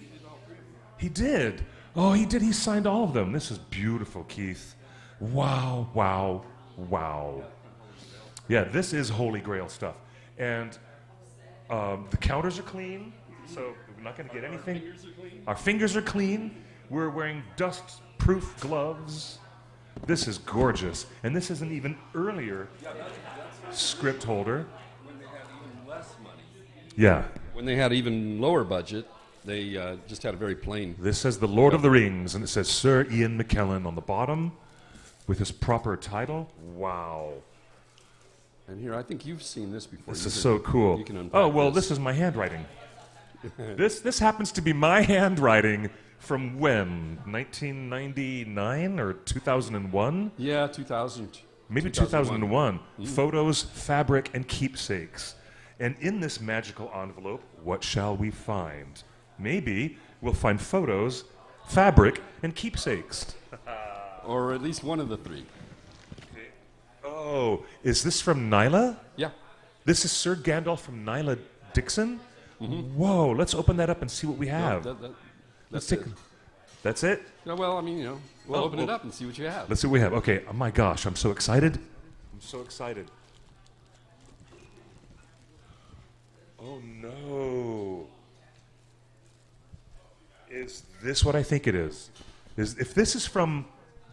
He did. Oh, he did. He signed all of them. This is beautiful, Keith. Wow, wow, wow. Yeah, this is Holy Grail stuff. And the counters are clean, so we're not going to get anything. Our fingers are clean. We're wearing dust-proof gloves. This is gorgeous. And this is an even earlier script holder. When they had even less money. Yeah. When they had even lower budget, they just had a very plain... This says The Lord of the Rings, and it says Sir Ian McKellen on the bottom with his proper title. Wow. And here, I think you've seen this before. This is so cool. You can unpack Oh, well, this is my handwriting. This happens to be my handwriting from when? 1999 or 2001? Yeah, 2000. Maybe 2001. Photos, fabric, and keepsakes. And in this magical envelope, what shall we find? Maybe we'll find photos, fabric, and keepsakes. Or at least one of the three. Oh, is this from Nyla? Yeah. This is Sir Gandalf from Nyla Dixon? Whoa, let's open that up and see what we have. That's it. That's it? Yeah, well, I mean, we'll open it up and see what you have. Let's see what we have. Okay, oh my gosh, I'm so excited. I'm so excited. Oh no. Is this what I think it is? If this is from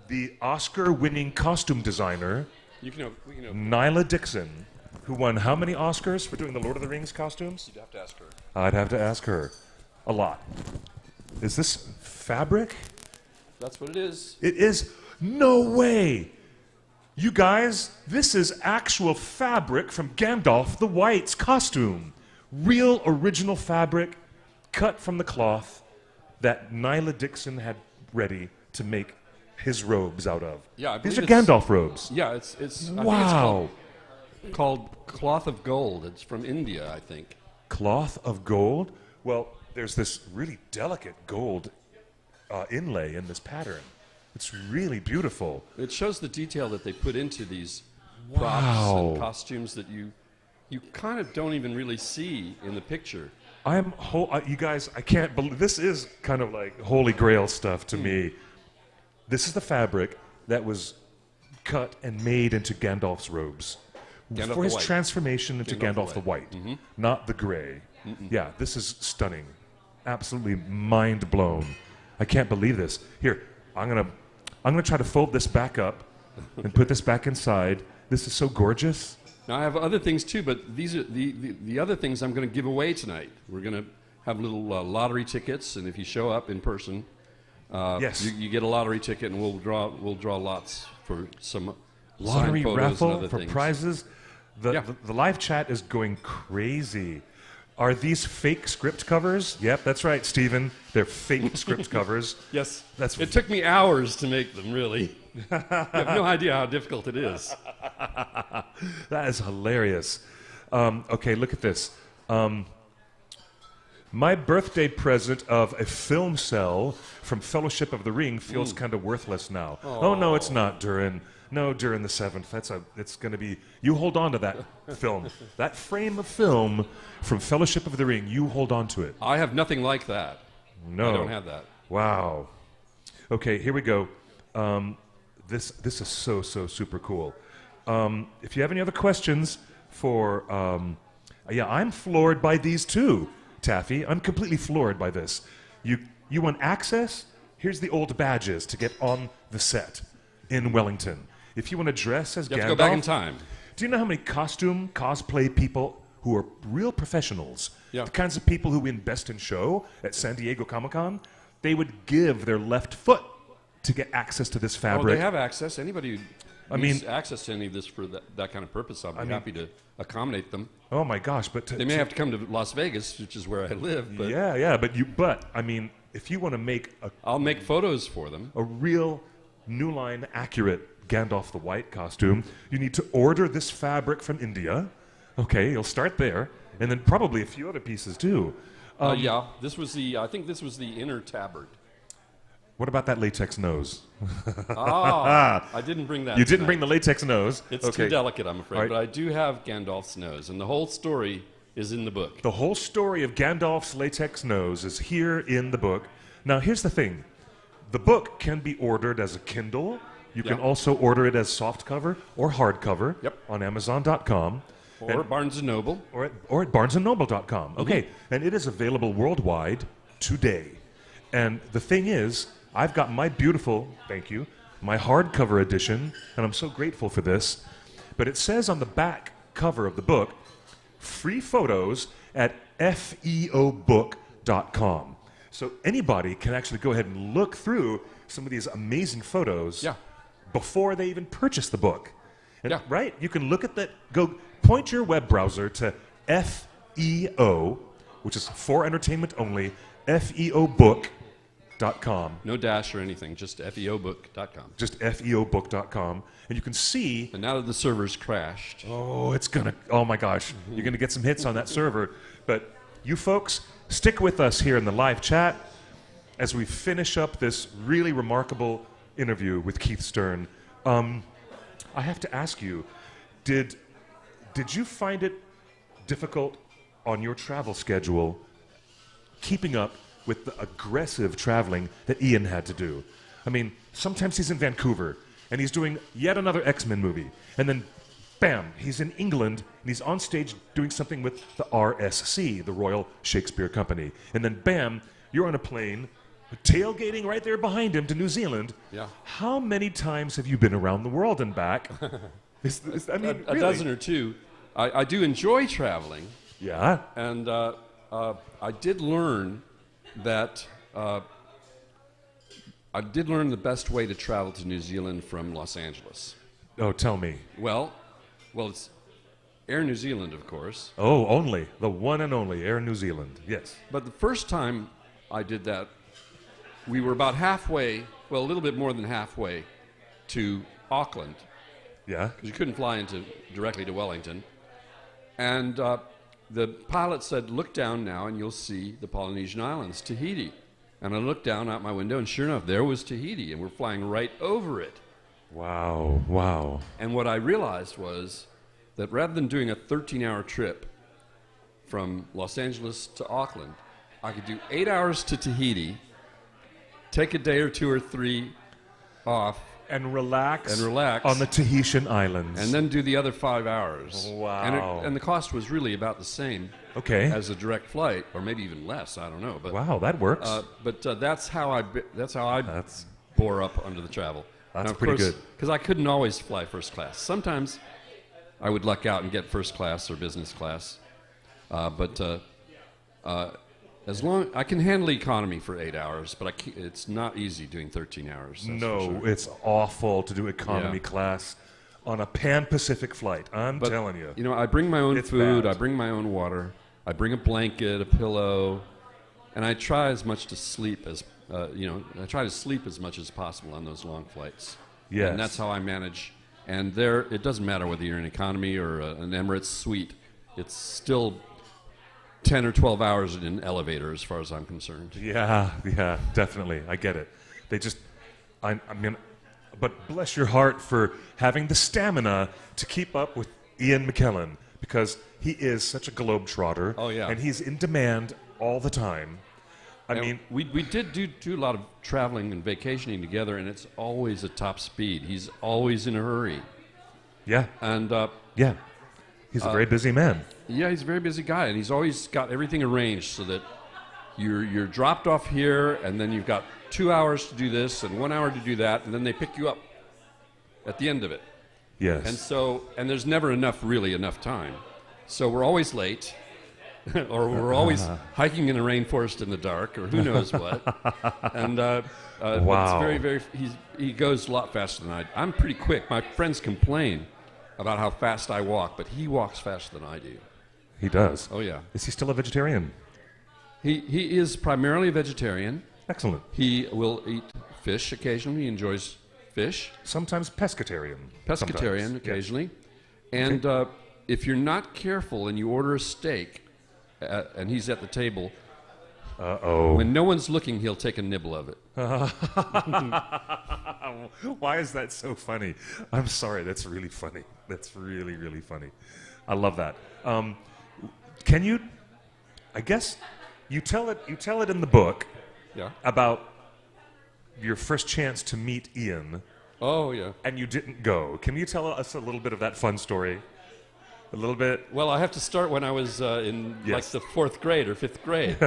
the Oscar-winning costume designer We can open. Nyla Dixon, who won how many Oscars for doing the Lord of the Rings costumes? You'd have to ask her. I'd have to ask her. A lot. Is this fabric? That's what it is. It is. No way! You guys, this is actual fabric from Gandalf the White's costume. Real original fabric cut from the cloth that Nyla Dixon had ready to make his robes out of. Yeah, I These believe are it's- Gandalf robes. Yeah, it's Wow. I think it's called cloth of gold. It's from India, I think. Cloth of gold? Well, there's this really delicate gold inlay in this pattern. It's really beautiful. It shows the detail that they put into these Wow. props and costumes that you kind of don't even really see in the picture. You guys, I can't believe this is kind of like holy grail stuff to me. This is the fabric that was cut and made into Gandalf's robes Gandalf for the his White. transformation into Gandalf Gandalf the the White, not the gray. Yeah, this is stunning. Absolutely mind blown. I can't believe this. Here, I'm gonna try to fold this back up and put this back inside. This is so gorgeous. Now I have other things too, but these are the other things I'm going to give away tonight. We're going to have little lottery tickets, and if you show up in person, Yes. you get a lottery ticket, and we'll draw lots for some Lottery signed photos and raffle other for things. prizes. The, Yeah. the live chat is going crazy. Are these fake script covers? Yep, that's right, Stephen. They're fake script covers. Yes, That's it took me hours to make them. Really, you have no idea how difficult it is. That is hilarious. Okay, look at this. My birthday present of a film cell from Fellowship of the Ring feels kind of worthless now. Oh no, it's not, Durin. No, Durin the Seventh. It's going to be. You hold on to that film, that frame of film from Fellowship of the Ring. You hold on to it. I have nothing like that. No, I don't have that. Wow. Okay, here we go. This is so super cool. If you have any other questions for, yeah, I'm floored by these too, Taffy. I'm completely floored by this. You want access? Here's the old badges to get on the set in Wellington. If you want to dress as You Gandalf, have to go back in time. do you know how many cosplay people who are real professionals, Yeah. the kinds of people who win Best in Show at San Diego Comic-Con, they would give their left foot to get access to this Oh, fabric. they have access. Anybody who I needs mean- access to any of this for that kind of purpose, I'll be happy to accommodate them. Oh my gosh! But They may have to come to Las Vegas, which is where I live, but yeah. But I mean, if you want to make I'll make photos for them. a real New Line accurate Gandalf the White costume, you need to order this fabric from India. Okay, you'll start there, and then probably a few other pieces too. Yeah, I think this was the inner tabard. What about that latex nose? I didn't bring that. You didn't tonight. bring the latex nose. It's okay. too delicate, I'm afraid. All right. But I do have Gandalf's nose, and the whole story is in the book. The whole story of Gandalf's latex nose is here in the book. Now, here's the thing. The book can be ordered as a Kindle. You can Yeah. also order it as softcover or hardcover Yep. on Amazon.com. Or Barnes and Noble. Or at barnesandnoble.com. Okay, and it is available worldwide today. And the thing is, I've got my beautiful, thank you, my hardcover edition, and I'm so grateful for this. But it says on the back cover of the book, free photos at feobook.com. So anybody can actually go ahead and look through some of these amazing photos Yeah. before they even purchase the book. And, Yeah. Right? You can look at that, go point your web browser to FEO, which is for entertainment only, feobook.com. No dash or anything, just feobook.com. Just feobook.com. And you can see, And now that the server's crashed, oh my gosh, you're going to get some hits on that server. But you folks, stick with us here in the live chat as we finish up this really remarkable interview with Keith Stern. I have to ask you, did you find it difficult on your travel schedule keeping up with the aggressive traveling that Ian had to do? I mean, sometimes he's in Vancouver and he's doing yet another X-Men movie, and then bam, he's in England and he's on stage doing something with the RSC, the Royal Shakespeare Company, and then bam, you're on a plane tailgating right there behind him to New Zealand. Yeah. How many times have you been around the world and back? I mean, a really? dozen or two. I do enjoy traveling, Yeah. and I did learn that the best way to travel to New Zealand from Los Angeles. Oh, tell me. Well, it's Air New Zealand, of course. Oh, only the one and only Air New Zealand. Yes. But the first time I did that, we were about halfway, well, a little bit more than halfway to Auckland, Yeah. because you couldn't fly directly to Wellington. And the pilot said, look down now and you'll see the Polynesian Islands, Tahiti. And I looked down out my window, and sure enough, there was Tahiti, and we're flying right over it. Wow. Wow. And what I realized was that rather than doing a 13-hour trip from Los Angeles to Auckland, I could do 8 hours to Tahiti, take a day or two or three off, And relax. relax on the Tahitian Islands. and then do the other 5 hours. Wow. And the cost was really about the same Okay. as a direct flight, or maybe even less. I don't know. But Wow, that works. but that's how I That's bore up under the travel. That's now, of pretty course, good. because I couldn't always fly first class. Sometimes I would luck out and get first class or business class, but as long I can handle economy for 8 hours, but it's not easy doing 13 hours. That's for no, sure. it's awful to do economy Yeah. class on a Pan-Pacific flight. I'm But, telling you. You know, I bring my own It's food, bad. I bring my own water, I bring a blanket, a pillow, and I try as much to sleep as I try to sleep as much as possible on those long flights. Yes. And that's how I manage. And there, it doesn't matter whether you're in economy or an Emirates suite. It's still 10 or 12 hours in an elevator, as far as I'm concerned. Yeah, definitely. I get it. They just, I mean, but bless your heart for having the stamina to keep up with Ian McKellen, because he is such a globetrotter. Oh, yeah. And he's in demand all the time. I And mean, we did do a lot of traveling and vacationing together, and it's always at top speed. He's always in a hurry. yeah, And yeah. He's a very busy man. yeah, he's a very busy guy, and he's always got everything arranged so that you're dropped off here, and then you've got 2 hours to do this and 1 hour to do that, and then they pick you up at the end of it. Yes. And there's never enough time. So we're always late, or we're always hiking in a rainforest in the dark, or who knows what. And but Wow. it's very, he goes a lot faster than I. I'm pretty quick. My friends complain about how fast I walk, but he walks faster than I do. He does. Oh yeah. Is he still a vegetarian? He is primarily a vegetarian. Excellent. He will eat fish occasionally. He enjoys fish. Sometimes pescatarian. Pescatarian Sometimes. occasionally. And if you're not careful and you order a steak, and he's at the table, Uh-oh. when no one's looking, he'll take a nibble of it. Why is that so funny? I'm sorry, that's really funny. That's really, really funny. I love that. Can you, I guess, you tell it in the book Yeah. about your first chance to meet Ian, Oh, yeah. and you didn't go. Can you tell us a little bit of that fun story? A little bit? Well, I have to start when I was in like Yes. the 4th grade or 5th grade.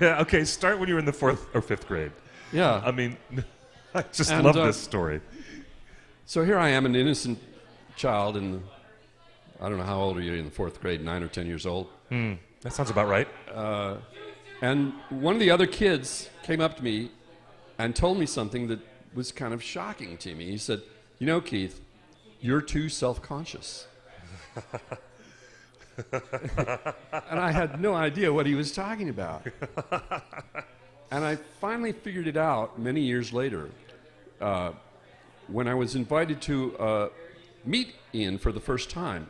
Yeah, okay, start when you were in the 4th or 5th grade. Yeah. I mean, I just And, love this story. So here I am, an innocent child I don't know how old are you in the 4th grade, 9 or 10 years old. That sounds about right. And one of the other kids came up to me and told me something that was kind of shocking to me. He said, "You know, Keith, you're too self-conscious." And I had no idea what he was talking about. And I finally figured it out many years later when I was invited to meet Ian for the first time.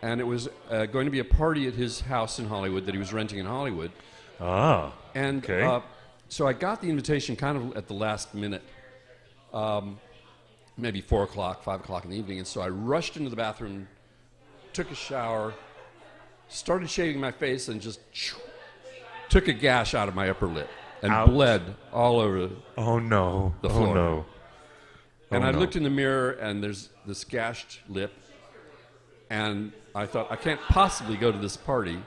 And it was going to be a party at his house in Hollywood that he was renting in Hollywood. Ah, And okay. so I got the invitation kind of at the last minute, maybe 4 o'clock, 5 o'clock in the evening. And so I rushed into the bathroom, took a shower, started shaving my face, and just took a gash out of my upper lip and Ouch. bled all over. Oh no. The Oh floor. no. And Oh, I no. looked in the mirror, and there's this gashed lip. And I thought, I can't possibly go to this party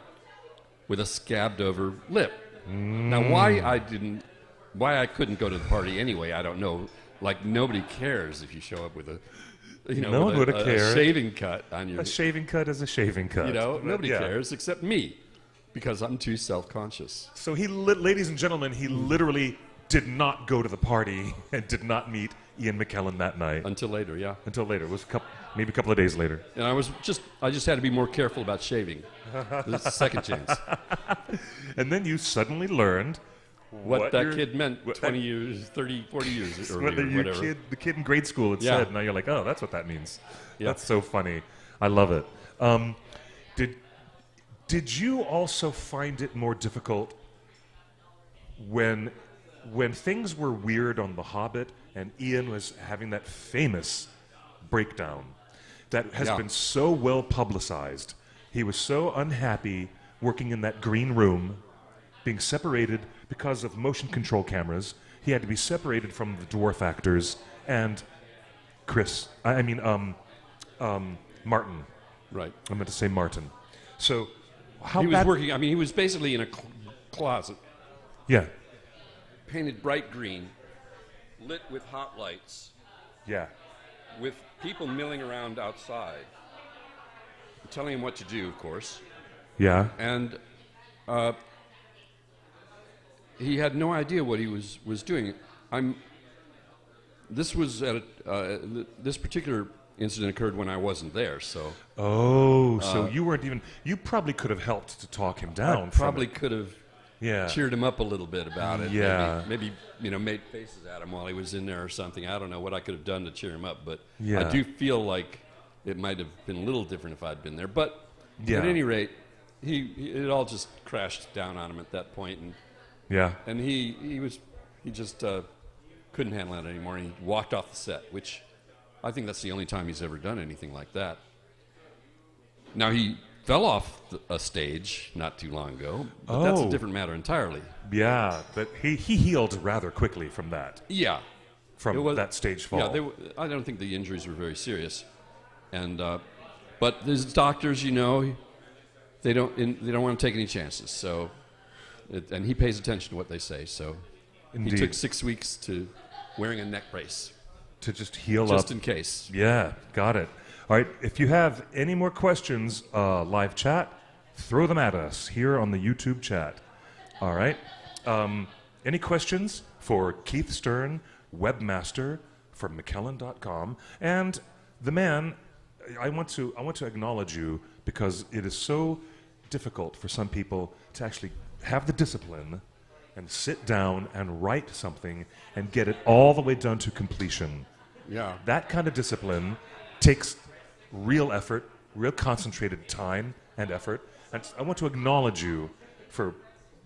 with a scabbed over lip. Now, why I couldn't go to the party anyway, I don't know. Like, nobody cares if you show up with a No one with would have cared. a shaving cut on your, A shaving cut is a shaving cut. nobody Yeah. cares except me, because I'm too self-conscious. So ladies and gentlemen, he literally did not go to the party and did not meet Ian McKellen that night Until later, yeah. until later. It was maybe a couple of days later. And I just had to be more careful about shaving. This is a second chance. And then you suddenly learned What that your- kid meant what 20 years, 30, 40 years earlier, what whatever. the kid in grade school had Yeah. said. Now you're like, oh, that's what that means. Yeah. That's so funny. I love it. Did you also find it more difficult when things were weird on The Hobbit and Ian was having that famous breakdown that has Yeah. been so well publicized? He was so unhappy working in that green room, being separated because of motion control cameras. He had to be separated from the dwarf actors and Martin. Right. I meant to say Martin. So how He was bad? working, he was basically in a closet, Yeah, painted bright green, lit with hot lights, yeah. with people milling around outside, telling him what to do, of course. Yeah. And he had no idea what he was doing. This was at this particular incident occurred when I wasn't there, so Oh, so you weren't even. You probably could have helped to talk him down. I from probably it. could have Yeah. cheered him up a little bit about it. Yeah. Maybe made faces at him while he was in there or something. I don't know what I could have done to cheer him up, but Yeah. I do feel like it might have been a little different if I'd been there. But Yeah. at any rate, it all just crashed down on him at that point, Yeah. and he just couldn't handle it anymore, and he walked off the set, which I think that's the only time he's ever done anything like that. Now, he fell off a stage not too long ago, but that's a Oh. different matter entirely. Yeah. But he healed rather quickly from that. Yeah. From It was- that stage fall. Yeah, I don't think the injuries were very serious, and but there's doctors, they don't want to take any chances. So, and he pays attention to what they say. So, Indeed. he took 6 weeks to wearing a neck brace To just heal just up. in case. Yeah, got it. All right, if you have any more questions, live chat, throw them at us here on the YouTube chat. All right. Any questions for Keith Stern, webmaster from McKellen.com, and the man? I want to acknowledge you because it is so difficult for some people to actually have the discipline and sit down and write something and get it all the way done to completion. Yeah. That kind of discipline takes real effort, real concentrated time and effort. And I want to acknowledge you for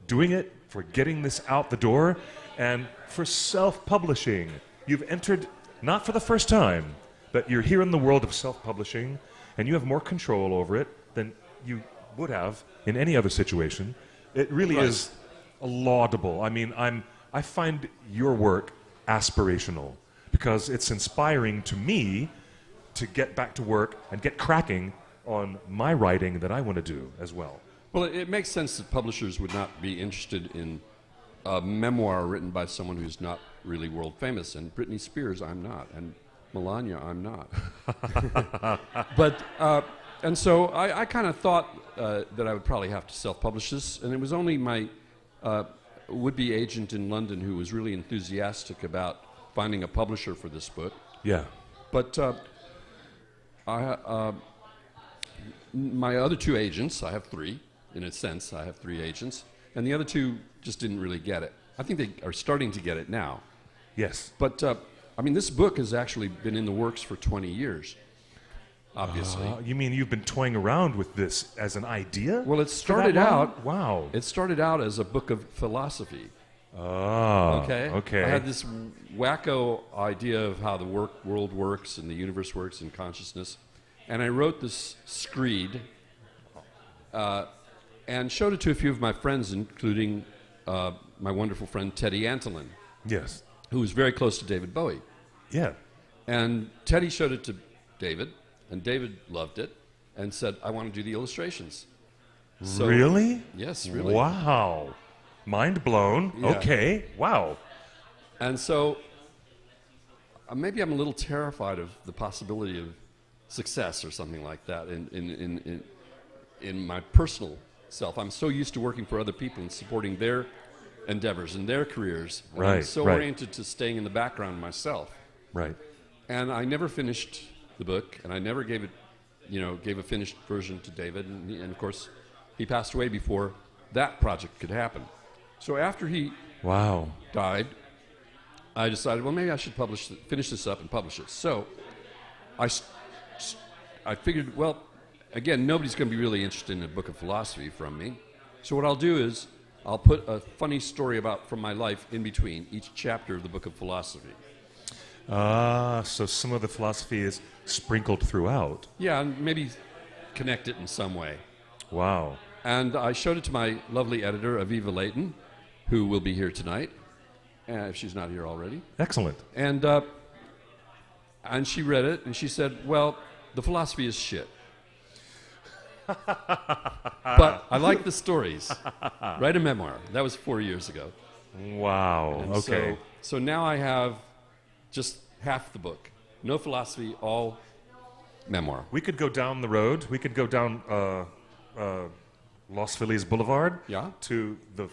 doing it, for getting this out the door, and for self-publishing. You've entered, not for the first time, but you're here in the world of self-publishing, and you have more control over it than you would have in any other situation. It really Right. is laudable. I mean, I find your work aspirational because it's inspiring to me to get back to work and get cracking on my writing that I want to do as well. Well, it makes sense that publishers would not be interested in a memoir written by someone who's not really world famous. And Britney Spears, I'm not. And Melania, I'm not. But, and so I kind of thought that I would probably have to self-publish this. And it was only my would-be agent in London who was really enthusiastic about finding a publisher for this book. Yeah. But my other two agents, I have three, in a sense, I have three agents, and the other two just didn't really get it. I think they are starting to get it now. Yes. But, I mean, this book has actually been in the works for 20 years, obviously. You mean you've been toying around with this as an idea? Well, it for that started long? out. Wow. It started out as a book of philosophy. Oh. Okay. Okay. I had this wacko idea of how the world works and the universe works and consciousness, and I wrote this screed and showed it to a few of my friends, including my wonderful friend Teddy Antolin, Yes. who was very close to David Bowie. Yeah. And Teddy showed it to David, and David loved it and said, "I want to do the illustrations." So, Really? Yes, really. Wow. Mind blown. Yeah. Okay. Wow. And so maybe I'm a little terrified of the possibility of success or something like that in my personal self. I'm so used to working for other people and supporting their endeavors and their careers. And I'm Right, so right. oriented to staying in the background myself. Right. And I never finished the book, and I never gave a finished version to David. And of course, he passed away before that project could happen. So after he Wow. died, I decided, well, maybe I should finish this up and publish it. So I figured, well, again, nobody's going to be really interested in a book of philosophy from me. So what I'll do is I'll put a funny story from my life in between each chapter of the book of philosophy. So some of the philosophy is sprinkled throughout. Yeah, and maybe connect it in some way. Wow. And I showed it to my lovely editor, Aviva Layton, who will be here tonight, if she's not here already. Excellent. And she read it, and she said, well, the philosophy is shit. But I like the stories. Write a memoir. That was 4 years ago. Wow. And Okay. So now I have just half the book. No philosophy, all memoir. We could go down the road. We could go down Los Feliz Boulevard Yeah? to the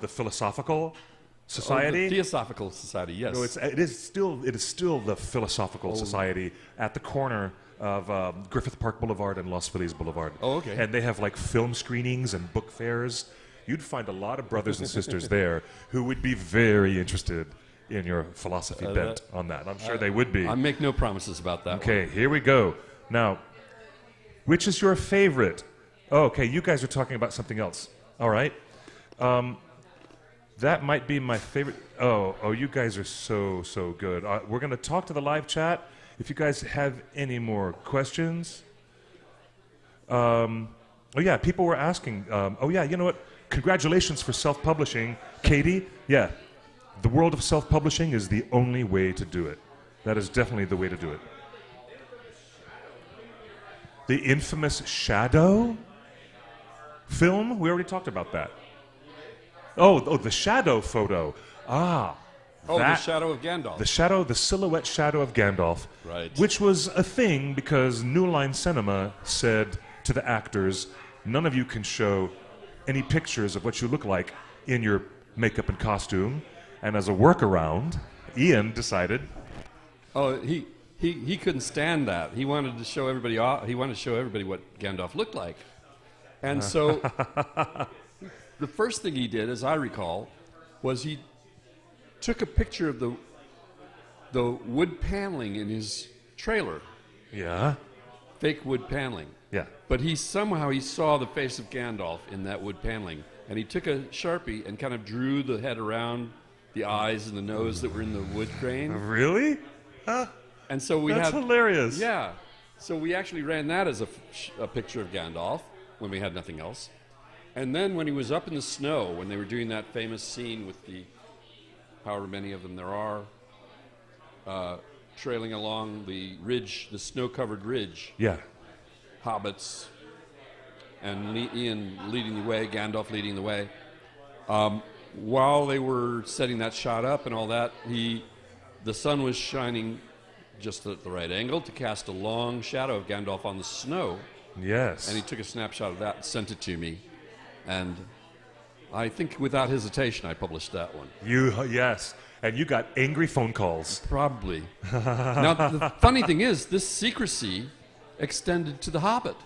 Philosophical Oh, Society. the Theosophical Society, yes. No, it is still the Philosophical Society at the corner of Griffith Park Boulevard and Los Feliz Boulevard. Oh, okay. And they have like film screenings and book fairs. You'd find a lot of brothers and sisters there who would be very interested in your philosophy bent on that. I'm sure they would be. I make no promises about that Okay, here we go. Now, which is your favorite? Oh, okay, you guys are talking about something else. All right. That might be my favorite. Oh, you guys are so good. We're going to talk to the live chat. If you guys have any more questions. Oh, yeah, people were asking. You know what? Congratulations for self-publishing. Katie, yeah, the world of self-publishing is the only way to do it. That is definitely the way to do it. The infamous Shadow film? We already talked about that. Oh, the Shadow photo. The Shadow of Gandalf. The silhouette shadow of Gandalf. Right. Which was a thing because New Line Cinema said to the actors, none of you can show any pictures of what you look like in your makeup and costume. And as a workaround, Ian decided. Oh, he couldn't stand that. He wanted to show everybody. He wanted to show everybody what Gandalf looked like, and so the first thing he did, as I recall, was he took a picture of the wood paneling in his trailer, Yeah. fake wood paneling. Yeah. But he somehow saw the face of Gandalf in that wood paneling, and he took a Sharpie and kind of drew the head around the eyes and the nose that were in the wood grain. Really? And so That's hilarious. Yeah. So we actually ran that as a picture of Gandalf when we had nothing else. And then when he was up in the snow, when they were doing that famous scene with the, however many of them there are, trailing along the ridge, the snow-covered ridge, Yeah. hobbits, and Ian leading the way, Gandalf leading the way. While they were setting that shot up and all that, the sun was shining just at the right angle to cast a long shadow of Gandalf on the snow. Yes. And he took a snapshot of that and sent it to me. And I think without hesitation, I published that one. Yes. And you got angry phone calls. Probably. Now, the funny thing is, this secrecy extended to The Hobbit.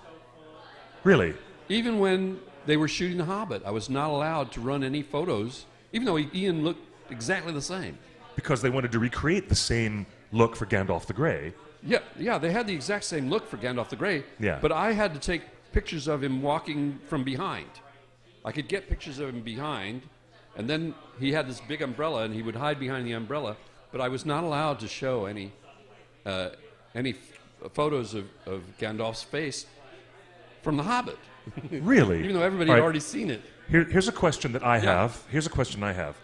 Really? Even when they were shooting The Hobbit, I was not allowed to run any photos, even though Ian looked exactly the same. Because they wanted to recreate the same look for Gandalf the Grey. Yeah, they had the exact same look for Gandalf the Grey. Yeah. But I had to take pictures of him walking from behind. I could get pictures of him behind, and then he had this big umbrella, and he would hide behind the umbrella. But I was not allowed to show any photos of Gandalf's face from The Hobbit. Really? Even though everybody All had right. already seen it. Here's a question that I Yeah. have. Here's a question I have.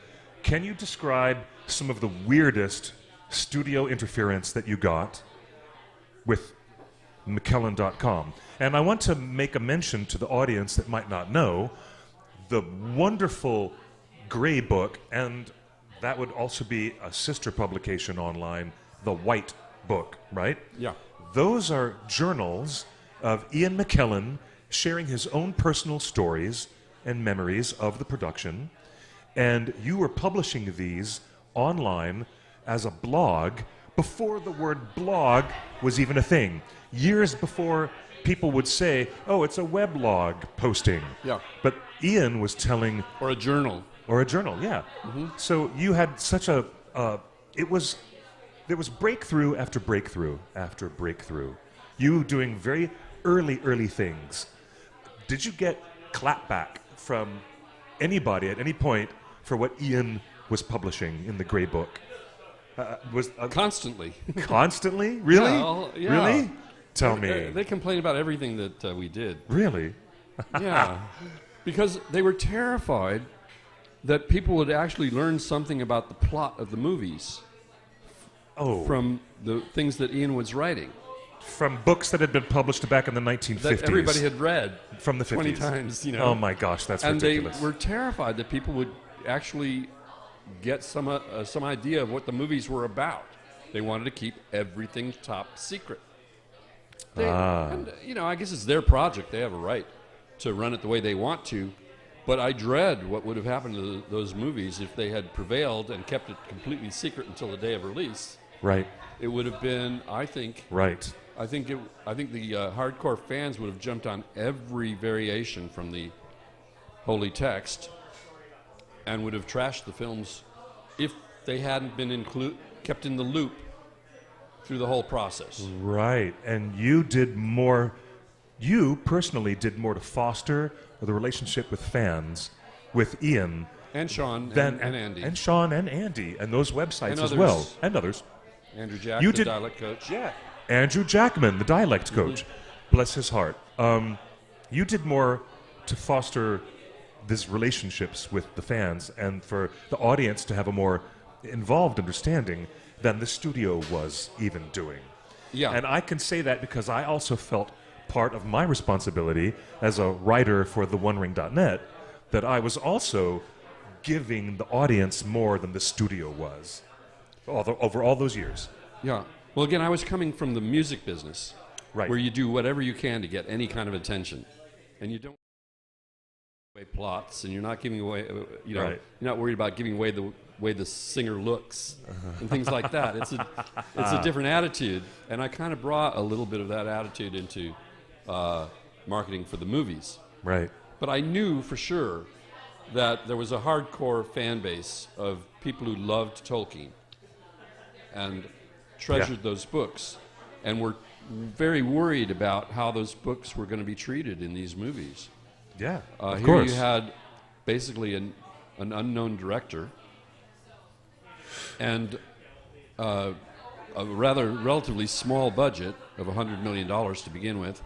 Can you describe some of the weirdest studio interference that you got with McKellen.com? And I want to make a mention to the audience that might not know the wonderful Gray book, and that would also be a sister publication online, the White Book, right? Yeah. Those are journals of Ian McKellen sharing his own personal stories and memories of the production. And you were publishing these online as a blog before the word blog was even a thing. Years before people would say, oh, it's a weblog posting. Yeah. But Ian was telling... Or a journal. Or a journal, yeah. So you had such a... there was breakthrough after breakthrough after breakthrough. You doing very early things. Did you get clapback from anybody at any point for what Ian was publishing in the Grey Book? Constantly. Constantly? Really? Yeah. Really? Tell me. They complained about everything that we did. Really? Yeah. Because they were terrified that people would actually learn something about the plot of the movies from the things that Ian was writing. From books that had been published back in the 1950s. That everybody had read from the 50s. 20 times, Oh my gosh, that's and ridiculous. And they were terrified that people would actually get some idea of what the movies were about. They wanted to keep everything top secret. And, I guess it's their project. They have a right to run it the way they want to. But I dread what would have happened to those movies if they had prevailed and kept it completely secret until the day of release. Right. It would have been, I think... Right. I think the hardcore fans would have jumped on every variation from the holy text and would have trashed the films if they hadn't been kept in the loop through the whole process. Right. And you personally did more to foster the relationship with fans, with Ian. And Sean and Andy. And Sean and Andy, and those websites and as well. And others. Andrew Jack, the dialect coach. Yeah. Andrew Jackman, the dialect coach. Bless his heart. You did more to foster these relationships with the fans and for the audience to have a more involved understanding than the studio was even doing. Yeah. And I can say that because I also felt part of my responsibility as a writer for theonering.net that I was also giving the audience more than the studio was over all those years. Yeah. Well, again, I was coming from the music business, right, where you do whatever you can to get any kind of attention, and you don't give away plots, and you're not giving away, you're not worried about giving away the way the singer looks and things like that. It's a different attitude, and I kind of brought a little bit of that attitude into marketing for the movies. Right. But I knew for sure that there was a hardcore fan base of people who loved Tolkien and treasured those books and were very worried about how those books were going to be treated in these movies. Yeah, of here course. You had basically an unknown director and a relatively small budget of $100 million to begin with.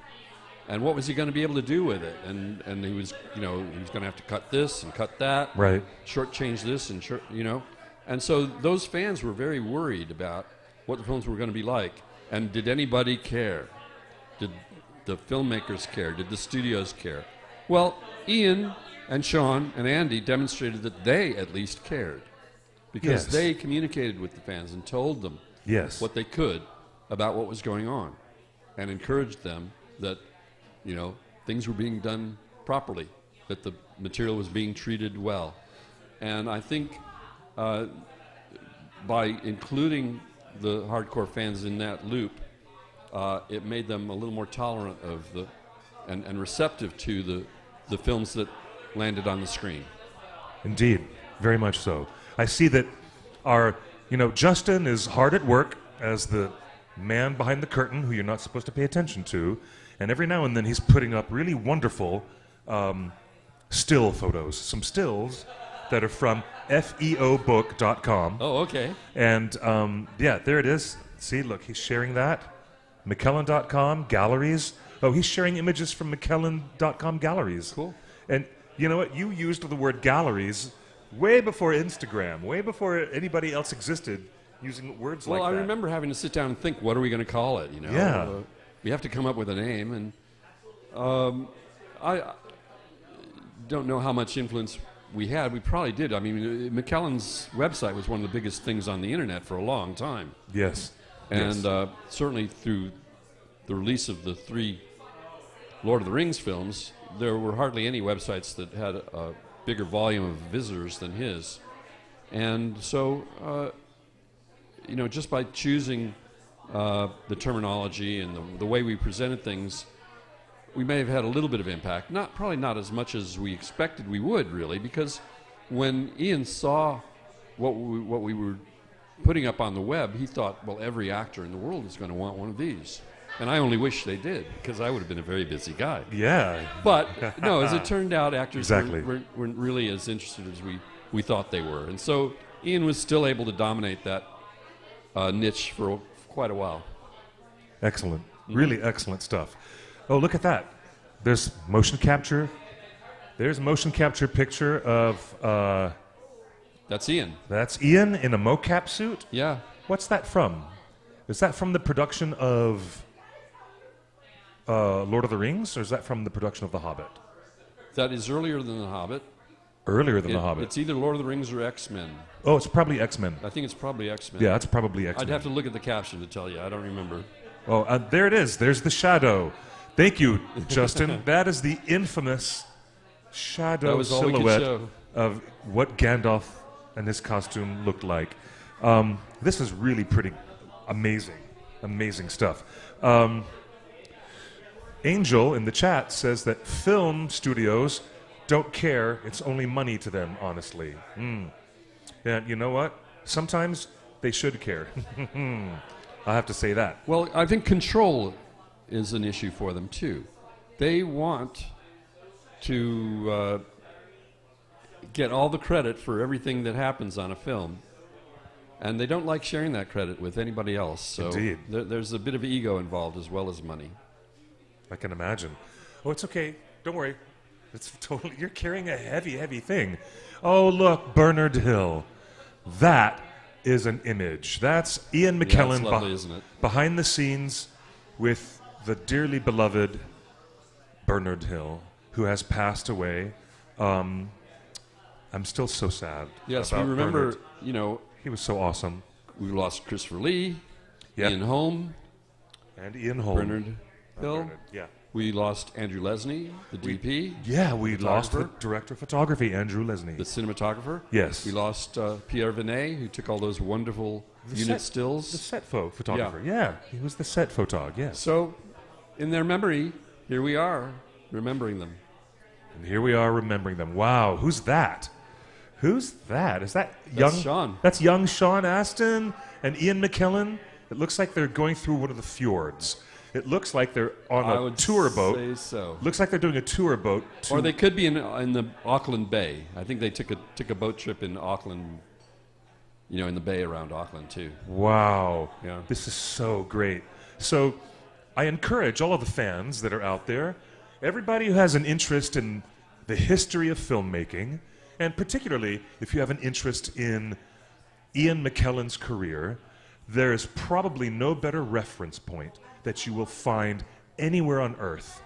And what was he going to be able to do with it? And he was, he was going to have to cut this and cut that, right? Shortchange this and and so those fans were very worried about what the films were going to be like. And did anybody care? Did the filmmakers care? Did the studios care? Well, Ian and Sean and Andy demonstrated that they at least cared because they communicated with the fans and told them what they could about what was going on and encouraged them that things were being done properly, that the material was being treated well. And I think by including the hardcore fans in that loop, it made them a little more tolerant of and receptive to the films that landed on the screen. Indeed, very much so. I see that our, Justin is hard at work as the man behind the curtain who you're not supposed to pay attention to, and every now and then he's putting up really wonderful still photos, some stills that are from feobook.com. Oh, okay. And there it is. See, look, he's sharing that. McKellen.com, galleries. Oh, he's sharing images from McKellen.com galleries. Cool. And you know what? You used the word galleries way before Instagram, way before anybody else existed using words like that. Well, I remember having to sit down and think, what are we going to call it? Yeah. We have to come up with a name. And I don't know how much influence we had. We probably did. I mean, McKellen's website was one of the biggest things on the internet for a long time. Yes. And Yes. certainly through the release of the 3 Lord of the Rings films, there were hardly any websites that had a bigger volume of visitors than his. And so, just by choosing the terminology and the way we presented things, we may have had a little bit of impact. Probably not as much as we expected we would, really, because when Ian saw what we were putting up on the web, he thought, well, every actor in the world is going to want one of these. And I only wish they did, because I would have been a very busy guy. Yeah. But no, as it turned out, actors Exactly. weren't really as interested as we thought they were. And so Ian was still able to dominate that niche for quite a while. Excellent. Really excellent stuff. Oh, look at that. There's motion capture. There's a motion capture picture of, That's Ian. that's Ian in a mocap suit. Yeah. What's that from? Is that from the production of Lord of the Rings, or is that from the production of The Hobbit? That is earlier than The Hobbit. Earlier than The Hobbit. It's either Lord of the Rings or X-Men. Oh, it's probably X-Men. I think it's probably X-Men. Yeah, it's probably X-Men. I'd have to look at the caption to tell you. I don't remember. Oh, there it is. There's the shadow. Thank you, Justin. That is the infamous shadow That was all we could silhouette show. of what Gandalf and his costume looked like. This is really pretty amazing stuff. Angel in the chat says that film studios don't care. It's only money to them, honestly. Yeah, you know what? Sometimes they should care. I have to say that. Well, I think control is an issue for them, too. They want to get all the credit for everything that happens on a film, and they don't like sharing that credit with anybody else. So Indeed. There's a bit of ego involved as well as money. I can imagine. Oh, it's okay. Don't worry. It's totally. You're carrying a heavy thing. Oh, look, Bernard Hill. That is an image. That's Ian McKellen it's lovely, isn't it? behind the scenes with the dearly beloved Bernard Hill, who has passed away. I'm still so sad. Yes, we about remember, Bernard. He was so awesome. we lost Christopher Lee, Yep. Ian Holm, And Ian Holm. Bernard Hill. Bernard, yeah. We lost Andrew Lesney, the DP, Yeah, we lost the Photographer. director of photography, Andrew Lesney. the cinematographer. Yes. We lost Pierre Vinet, who took all those wonderful unit stills. The set photographer. Yeah, he was the set photog, yes. So, in their memory, here we are, remembering them. And here we are remembering them. Wow, who's that? Who's that? Is that That's young Sean. That's young Sean Astin and Ian McKellen. It looks like they're going through one of the fjords. It looks like they're on I a would tour boat. say so. Looks like they're doing a tour boat to Or they could be in the Auckland Bay. I think they took a boat trip in Auckland, in the bay around Auckland, too. Wow. Yeah. This is so great. So I encourage all of the fans that are out there, everybody who has an interest in the history of filmmaking, and particularly if you have an interest in Ian McKellen's career, there is probably no better reference point that you will find anywhere on earth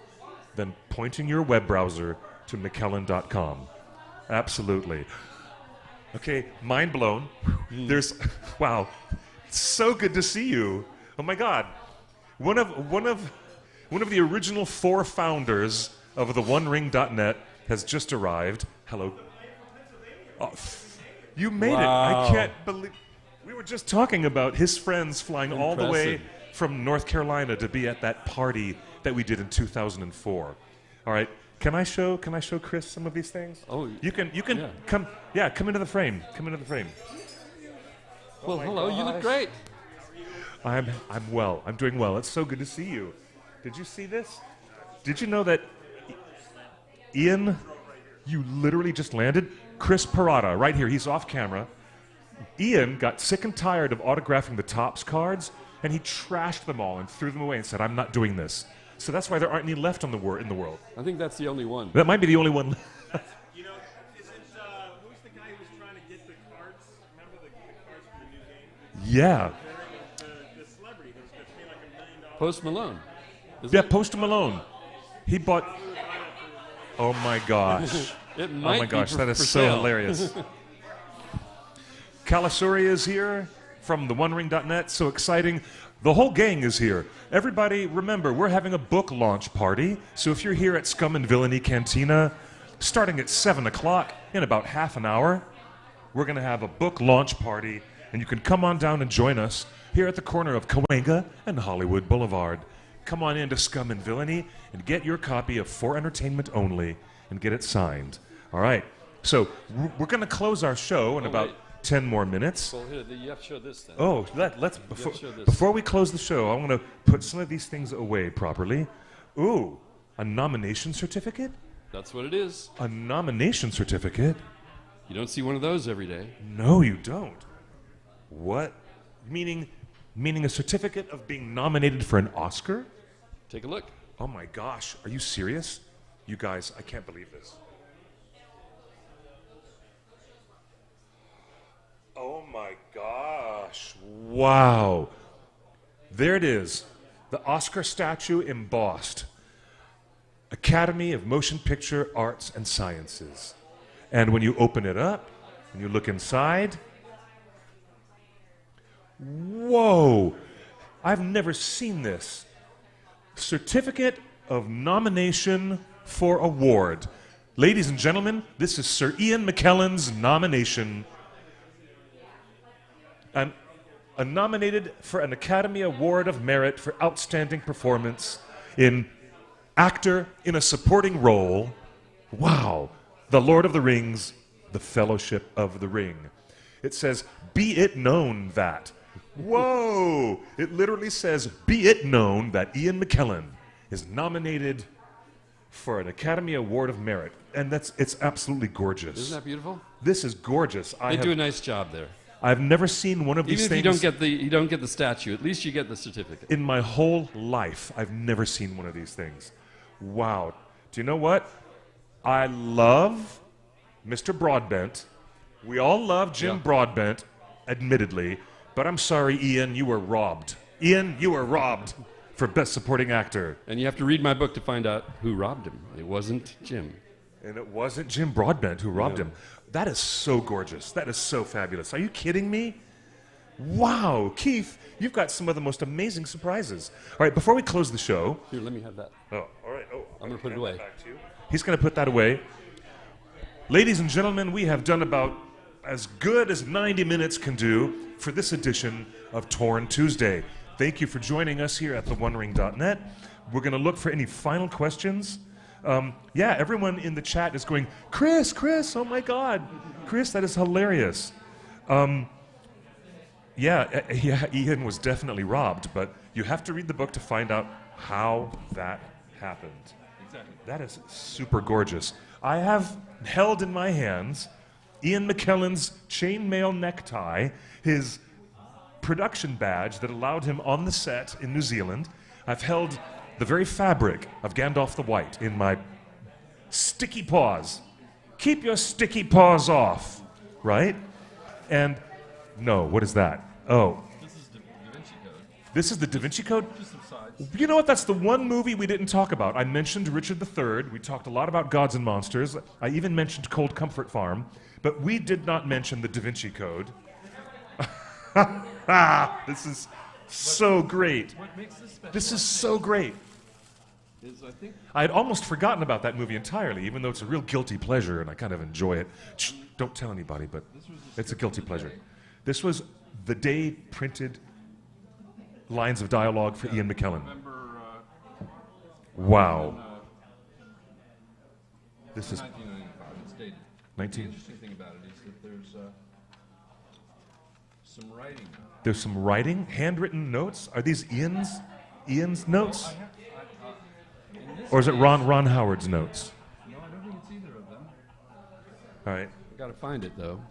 than pointing your web browser to McKellen.com. Absolutely. Okay, mind blown. Wow, it's so good to see you. Oh my God, one of the original 4 founders of the OneRing.net has just arrived. Hello. Oh, you made it. I Wow. can't believe. We were just talking about his friends flying all the way Impressive. from North Carolina to be at that party that we did in 2004. All right. Can I show Chris some of these things? Oh, You can yeah. come into the frame. Come into the frame. Well, hello, you look great. I'm well. I'm doing well. It's so good to see you. Did you see this? Did you know that Ian, you literally just landed? Chris Parada, right here. He's off camera. Ian got sick and tired of autographing the Topps cards, and he trashed them all and threw them away and said, "I'm not doing this." So that's why there aren't any left in the world. I think that's the only one. That might be the only one. You know, is it, who's the guy who was trying to get the cards? Remember the cards from the new game? Yeah. The celebrity who was going to pay like $1 million. Post Malone. Yeah, Post Malone. He bought. Oh my gosh. It Oh might my be gosh, for- that is for so sale. hilarious. Kalasuri is here from the OneRing.net. So exciting. The whole gang is here. Everybody, remember, we're having a book launch party. So if you're here at Scum and Villainy Cantina, starting at 7 o'clock, in about half an hour, we're going to have a book launch party, and you can come on down and join us here at the corner of Cahuenga and Hollywood Boulevard. Come on into Scum and Villainy and get your copy of For Entertainment Only and get it signed. All right. So we're going to close our show in about 10 more minutes. Well, here, you have to show this then. Oh, before we close the show, I want to put some of these things away properly. Ooh, a nomination certificate? That's what it is. A nomination certificate? You don't see one of those every day. No, you don't. What? Meaning a certificate of being nominated for an Oscar? Take a look. Oh my gosh, are you serious? You guys, I can't believe this. Oh my gosh. Wow. There it is. The Oscar statue embossed. Academy of Motion Picture Arts and Sciences. And when you open it up and you look inside, whoa. I've never seen this. Certificate of Nomination for Award. Ladies and gentlemen, this is Sir Ian McKellen's nomination. Nominated for an Academy Award of Merit for Outstanding Performance in Actor in a Supporting Role. Wow. The Lord of the Rings, The Fellowship of the Ring. It says, be it known that. Whoa! It literally says, be it known that Ian McKellen is nominated for an Academy Award of Merit. And it's absolutely gorgeous. Isn't that beautiful? This is gorgeous. They do a nice job there. I've never seen one of these Even if things. you don't get the statue, at least you get the certificate. In my whole life, I've never seen one of these things. Wow. Do you know what? I love Mr. Broadbent. We all love Jim Broadbent, admittedly. But I'm sorry, Ian, you were robbed. Ian, you were robbed for Best Supporting Actor. And you have to read my book to find out who robbed him. It wasn't Jim. And it wasn't Jim Broadbent who robbed him. That is so gorgeous. That is so fabulous. Are you kidding me? Wow, Keith, you've got some of the most amazing surprises. All right, before we close the show. Here, let me have that. Oh, all right. Oh, I'm going to put it away. He's going to put that away. Ladies and gentlemen, we have done about as good as 90 minutes can do for this edition of Torn Tuesday. Thank you for joining us here at theonering.net. We're going to look for any final questions. Everyone in the chat is going, Chris, oh my God. Chris, that is hilarious. Ian was definitely robbed, but you have to read the book to find out how that happened. Exactly. That is super gorgeous. I have held in my hands Ian McKellen's chainmail necktie, his production badge that allowed him on the set in New Zealand. I've held the very fabric of Gandalf the White in my sticky paws. Keep your sticky paws off, right? And no, what is that? Oh. This is the Da Vinci Code. This is the Da Vinci Code? Just some sides. You know what? That's the one movie we didn't talk about. I mentioned Richard III. We talked a lot about Gods and Monsters. I even mentioned Cold Comfort Farm. But we did not mention the Da Vinci Code. This is so great. What makes this special? This is so great. Is I think I had almost forgotten about that movie entirely, even though it's a real guilty pleasure and I kind of enjoy it. Shh, don't tell anybody, but it's a guilty pleasure. This was the day printed lines of dialogue for Ian McKellen. November Wow. This is 1995. It's dated. The 19. interesting thing about it is that there's some writing. There's some writing, handwritten notes. Are these Ian's notes? In this Or is it case- Ron Howard's notes? No, I don't think it's either of them. All right. I've got to find it, though.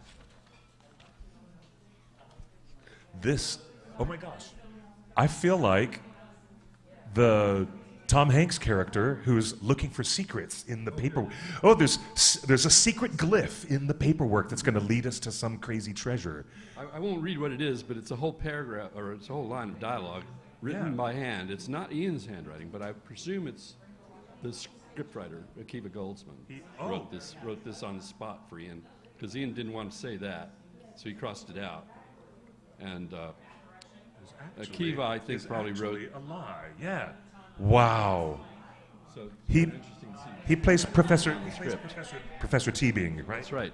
This, oh my gosh. I feel like the Tom Hanks character who's looking for secrets in the paperwork. Oh, there's a secret glyph in the paperwork that's going to lead us to some crazy treasure. I won't read what it is, but it's a whole paragraph, or it's a whole line of dialogue written by hand. It's not Ian's handwriting, but I presume it's the scriptwriter, Akiva Goldsman, wrote this on the spot for Ian, because Ian didn't want to say that, so he crossed it out. And actually, Kiva, I think, is probably actually wrote. a lie. Yeah. Wow. So it's He- interesting to see. He plays Professor. Script. Professor Teabing, right? That's right.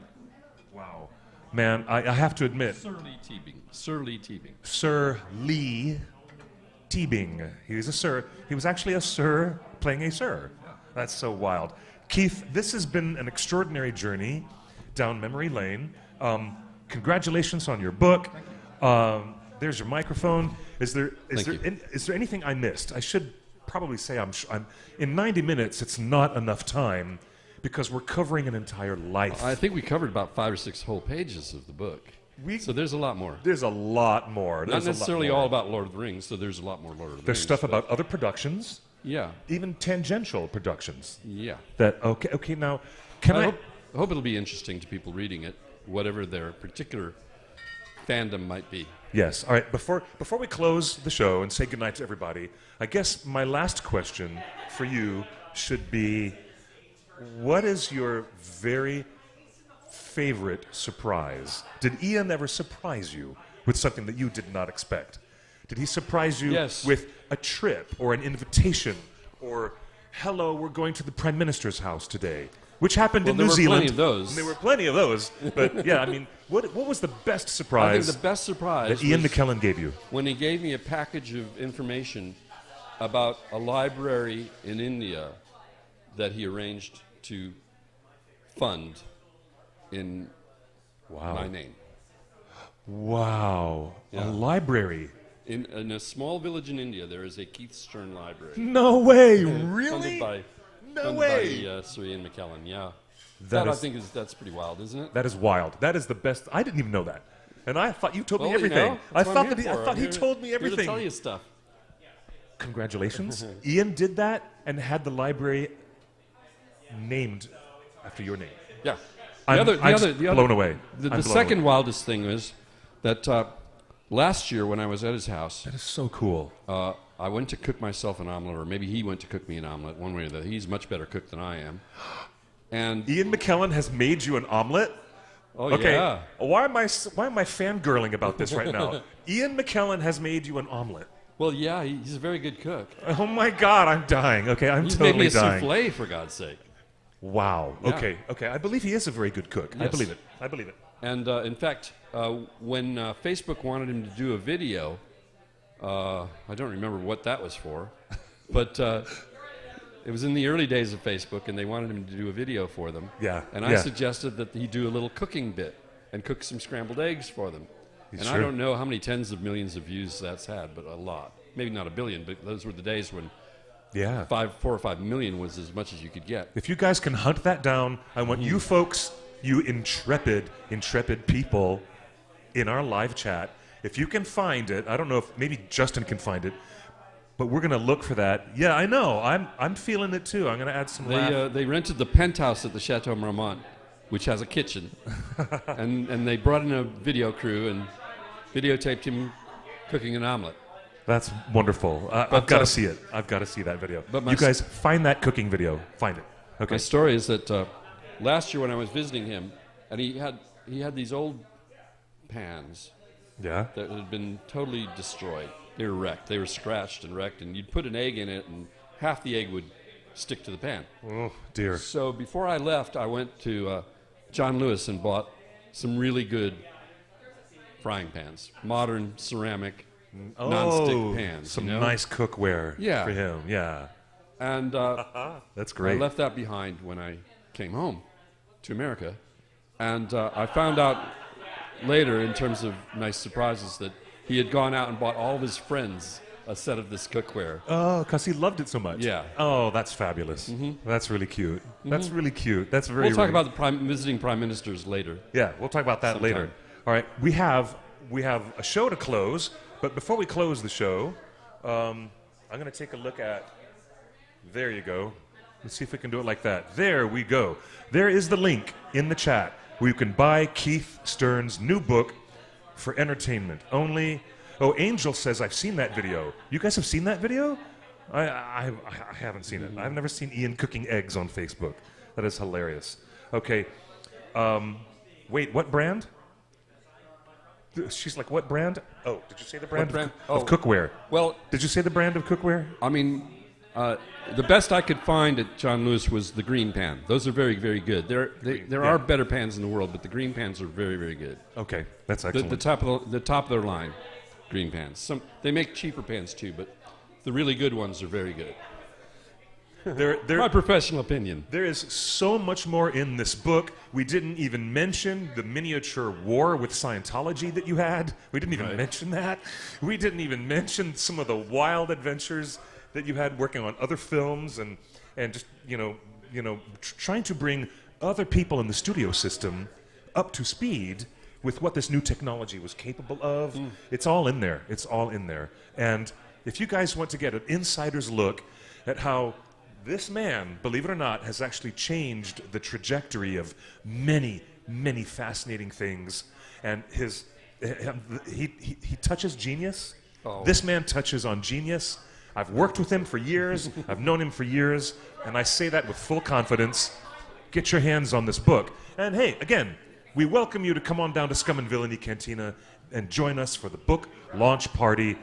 Wow. Man, I have to admit, Sir Lee Teabing. Sir Lee Teabing. Sir Lee Teabing. He was a sir. He was actually a sir playing a sir. That's so wild. Keith, this has been an extraordinary journey down memory lane. Congratulations on your book. There's your microphone. Is there anything I missed? I should probably say I'm in 90 minutes. It's not enough time because we're covering an entire life. I think we covered about 5 or 6 whole pages of the book. So there's a lot more. There's a lot more. Not There's a lot necessarily more. all about Lord of the Rings, so there's a lot more Lord of the There's Rings. stuff but- about other productions, Yeah. even tangential productions. Yeah. That okay. Now, can I? hope it'll be interesting to people reading it, whatever their particular fandom might be. Yes. All right. Before we close the show and say goodnight to everybody, I guess my last question for you should be, what is your very favorite surprise? Did Ian ever surprise you with something that you did not expect? Did he surprise you Yes. with a trip or an invitation or, hello, we're going to the Prime Minister's house today? Which happened in there New were Zealand. plenty of those. There were plenty of those. But yeah, I mean, what was the best I surprise think the best surprise that Ian was McKellen gave you? when he gave me a package of information about a library in India that he arranged to fund in my name. Wow. Yeah. A library. In a small village in India, there is a Keith Stern Library. No way, really? Funded by, No funded way. by Sir Ian McKellen, yeah. That I is- think that's pretty wild, isn't it? That is wild. That is the best. I didn't even know that. And I thought you told me Well, you everything. know, I that's what thought I'm that here I for. thought I'm he here to- told me here to everything. tell you stuff. Congratulations. Ian did that and had the library named after your name. Yeah. I'm just blown away. The I'm blown second away. wildest thing was that last year when I was at his house, That is so cool. I went to cook myself an omelet, or maybe he went to cook me an omelet, one way or the other. He's a much better cook than I am. And Ian McKellen has made you an omelet? Okay. yeah. Why am I fangirling about this right now? Ian McKellen has made you an omelet. Well, yeah, he's a very good cook. Oh my God, I'm dying. Okay, I'm He's made me totally a dying. souffle, for God's sake. Wow. Yeah. Okay. I believe he is a very good cook. I Yes. believe it. I believe it. And in fact, when Facebook wanted him to do a video, I don't remember what that was for, but it was in the early days of Facebook, and they wanted him to do a video for them. Yeah, And I yeah. suggested that he do a little cooking bit and cook some scrambled eggs for them. And I Sure. don't know how many tens of millions of views that's had, but a lot. Maybe not a billion, but those were the days when Yeah. 4 or 5 million was as much as you could get. If you guys can hunt that down, I want you folks, you intrepid people in our live chat, if you can find it, I don't know if maybe Justin can find it, but we're gonna look for that. Yeah, I know. I'm feeling it too. I'm gonna add some laugh. They rented the penthouse at the Chateau Marmont, which has a kitchen, and they brought in a video crew and videotaped him cooking an omelet. That's wonderful. I've got to see it. I've got to see that video. But my You guys find that cooking video. Find it. Okay. My story is that last year when I was visiting him, and he had these old pans Yeah. that had been totally destroyed. They were wrecked. They were scratched and wrecked, and you'd put an egg in it, and half the egg would stick to the pan. Oh dear. So before I left, I went to John Lewis and bought some really good frying pans, modern ceramic nonstick pans. Some you know? nice cookware Yeah. for him. Yeah. And That's I great. left that behind when I came home to America, and I found out later, in terms of nice surprises, that he had gone out and bought all of his friends a set of this cookware. Oh, because he loved it so much. Yeah. Oh, that's fabulous. That's really cute. That's really cute. That's very. We'll talk really- about the visiting prime ministers later. Yeah, we'll talk about that Sometime. later. All right, we have a show to close, but before we close the show, I'm going to take a look at. There you go. Let's see if we can do it like that. There we go. There is the link in the chat where you can buy Keith Stern's new book for entertainment only. Oh, Angel says I've seen that video. You guys have seen that video? I haven't seen it. I've never seen Ian cooking eggs on Facebook. That is hilarious. Okay. Wait, what brand? She's like, what brand? Oh, did you say the brand, brand? Of cookware? Well, Did you say the brand of cookware? I mean, the best I could find at John Lewis was the green pan. Those are very, very good. There are better pans in the world, but the green pans are very, very good. Okay, that's The, excellent. the top of their line, green pans. They make cheaper pans too, but the really good ones are very good. My professional opinion. There is so much more in this book. We didn't even mention the miniature war with Scientology that you had. We didn't even mention that. We didn't even mention some of the wild adventures that you had working on other films and just trying to bring other people in the studio system up to speed with what this new technology was capable of. It's all in there. It's all in there. And if you guys want to get an insider's look at how this man, believe it or not, has actually changed the trajectory of many, many fascinating things. And he touches genius. Oh. This man touches on genius. I've worked with him for years. I've known him for years. And I say that with full confidence. Get your hands on this book. And hey, again, we welcome you to come on down to Scum and Villainy Cantina and join us for the book launch party,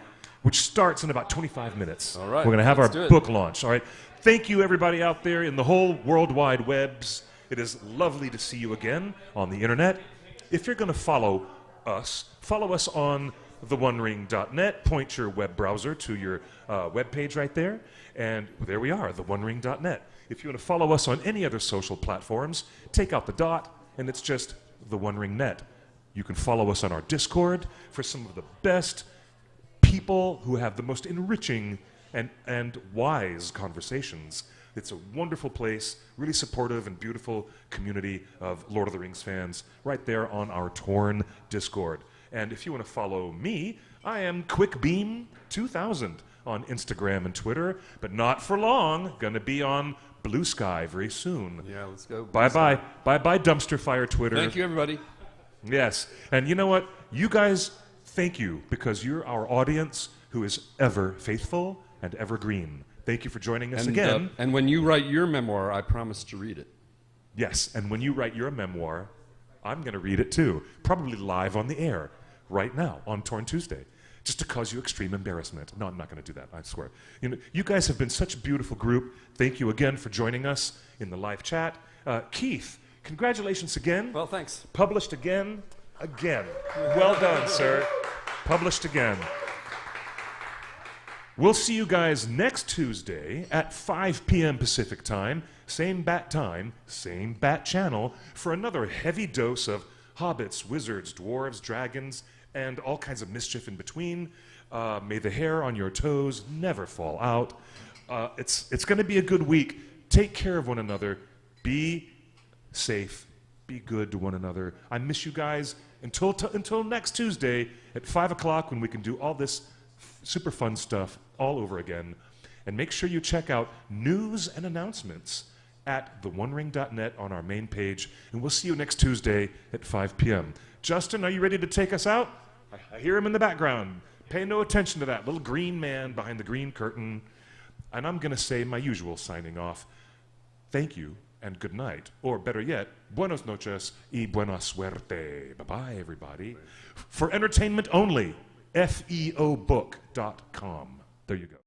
which starts in about 25 minutes. All right, We're going to have our let's do it. book launch. All right. Thank you, everybody out there in the whole World Wide Webs. It is lovely to see you again on the internet. If you're going to follow us on theonering.net. Point your web browser to your web page right there. And there we are, theonering.net. If you want to follow us on any other social platforms, take out the dot, and it's just the One Ring Net. You can follow us on our Discord for some of the best people who have the most enriching and wise conversations. It's a wonderful place, really supportive and beautiful community of Lord of the Rings fans right there on our Torn Discord. And if you want to follow me, I am QuickBeam2000 on Instagram and Twitter, but not for long. Gonna be on Blue Sky very soon. Yeah, let's go. Bye-bye. Bye-bye Dumpster Fire Twitter. Thank you, everybody. Yes. And you know what? You guys, thank you, because you're our audience who is ever faithful and evergreen. Thank you for joining us again. And when you write your memoir, I promise to read it. Yes, and when you write your memoir, I'm going to read it too, probably live on the air right now on Torn Tuesday, just to cause you extreme embarrassment. No, I'm not going to do that, I swear. You guys have been such a beautiful group. Thank you again for joining us in the live chat. Keith, congratulations again. Well, thanks. Published again. Well done, sir. Published again. We'll see you guys next Tuesday at 5 p.m. Pacific time, same bat time, same bat channel, for another heavy dose of hobbits, wizards, dwarves, dragons, and all kinds of mischief in between. May the hair on your toes never fall out. It's going to be a good week. Take care of one another. Be safe. Be good to one another. I miss you guys. Until next Tuesday at 5 o'clock when we can do all this super fun stuff all over again. And make sure you check out news and announcements at theonering.net on our main page. And we'll see you next Tuesday at 5 p.m. Justin, are you ready to take us out? I hear him in the background. Pay no attention to that little green man behind the green curtain. And I'm going to say my usual signing off. Thank you and good night. Or better yet, buenos noches y buena suerte. Bye-bye, everybody. For entertainment only, feobook.com. There you go.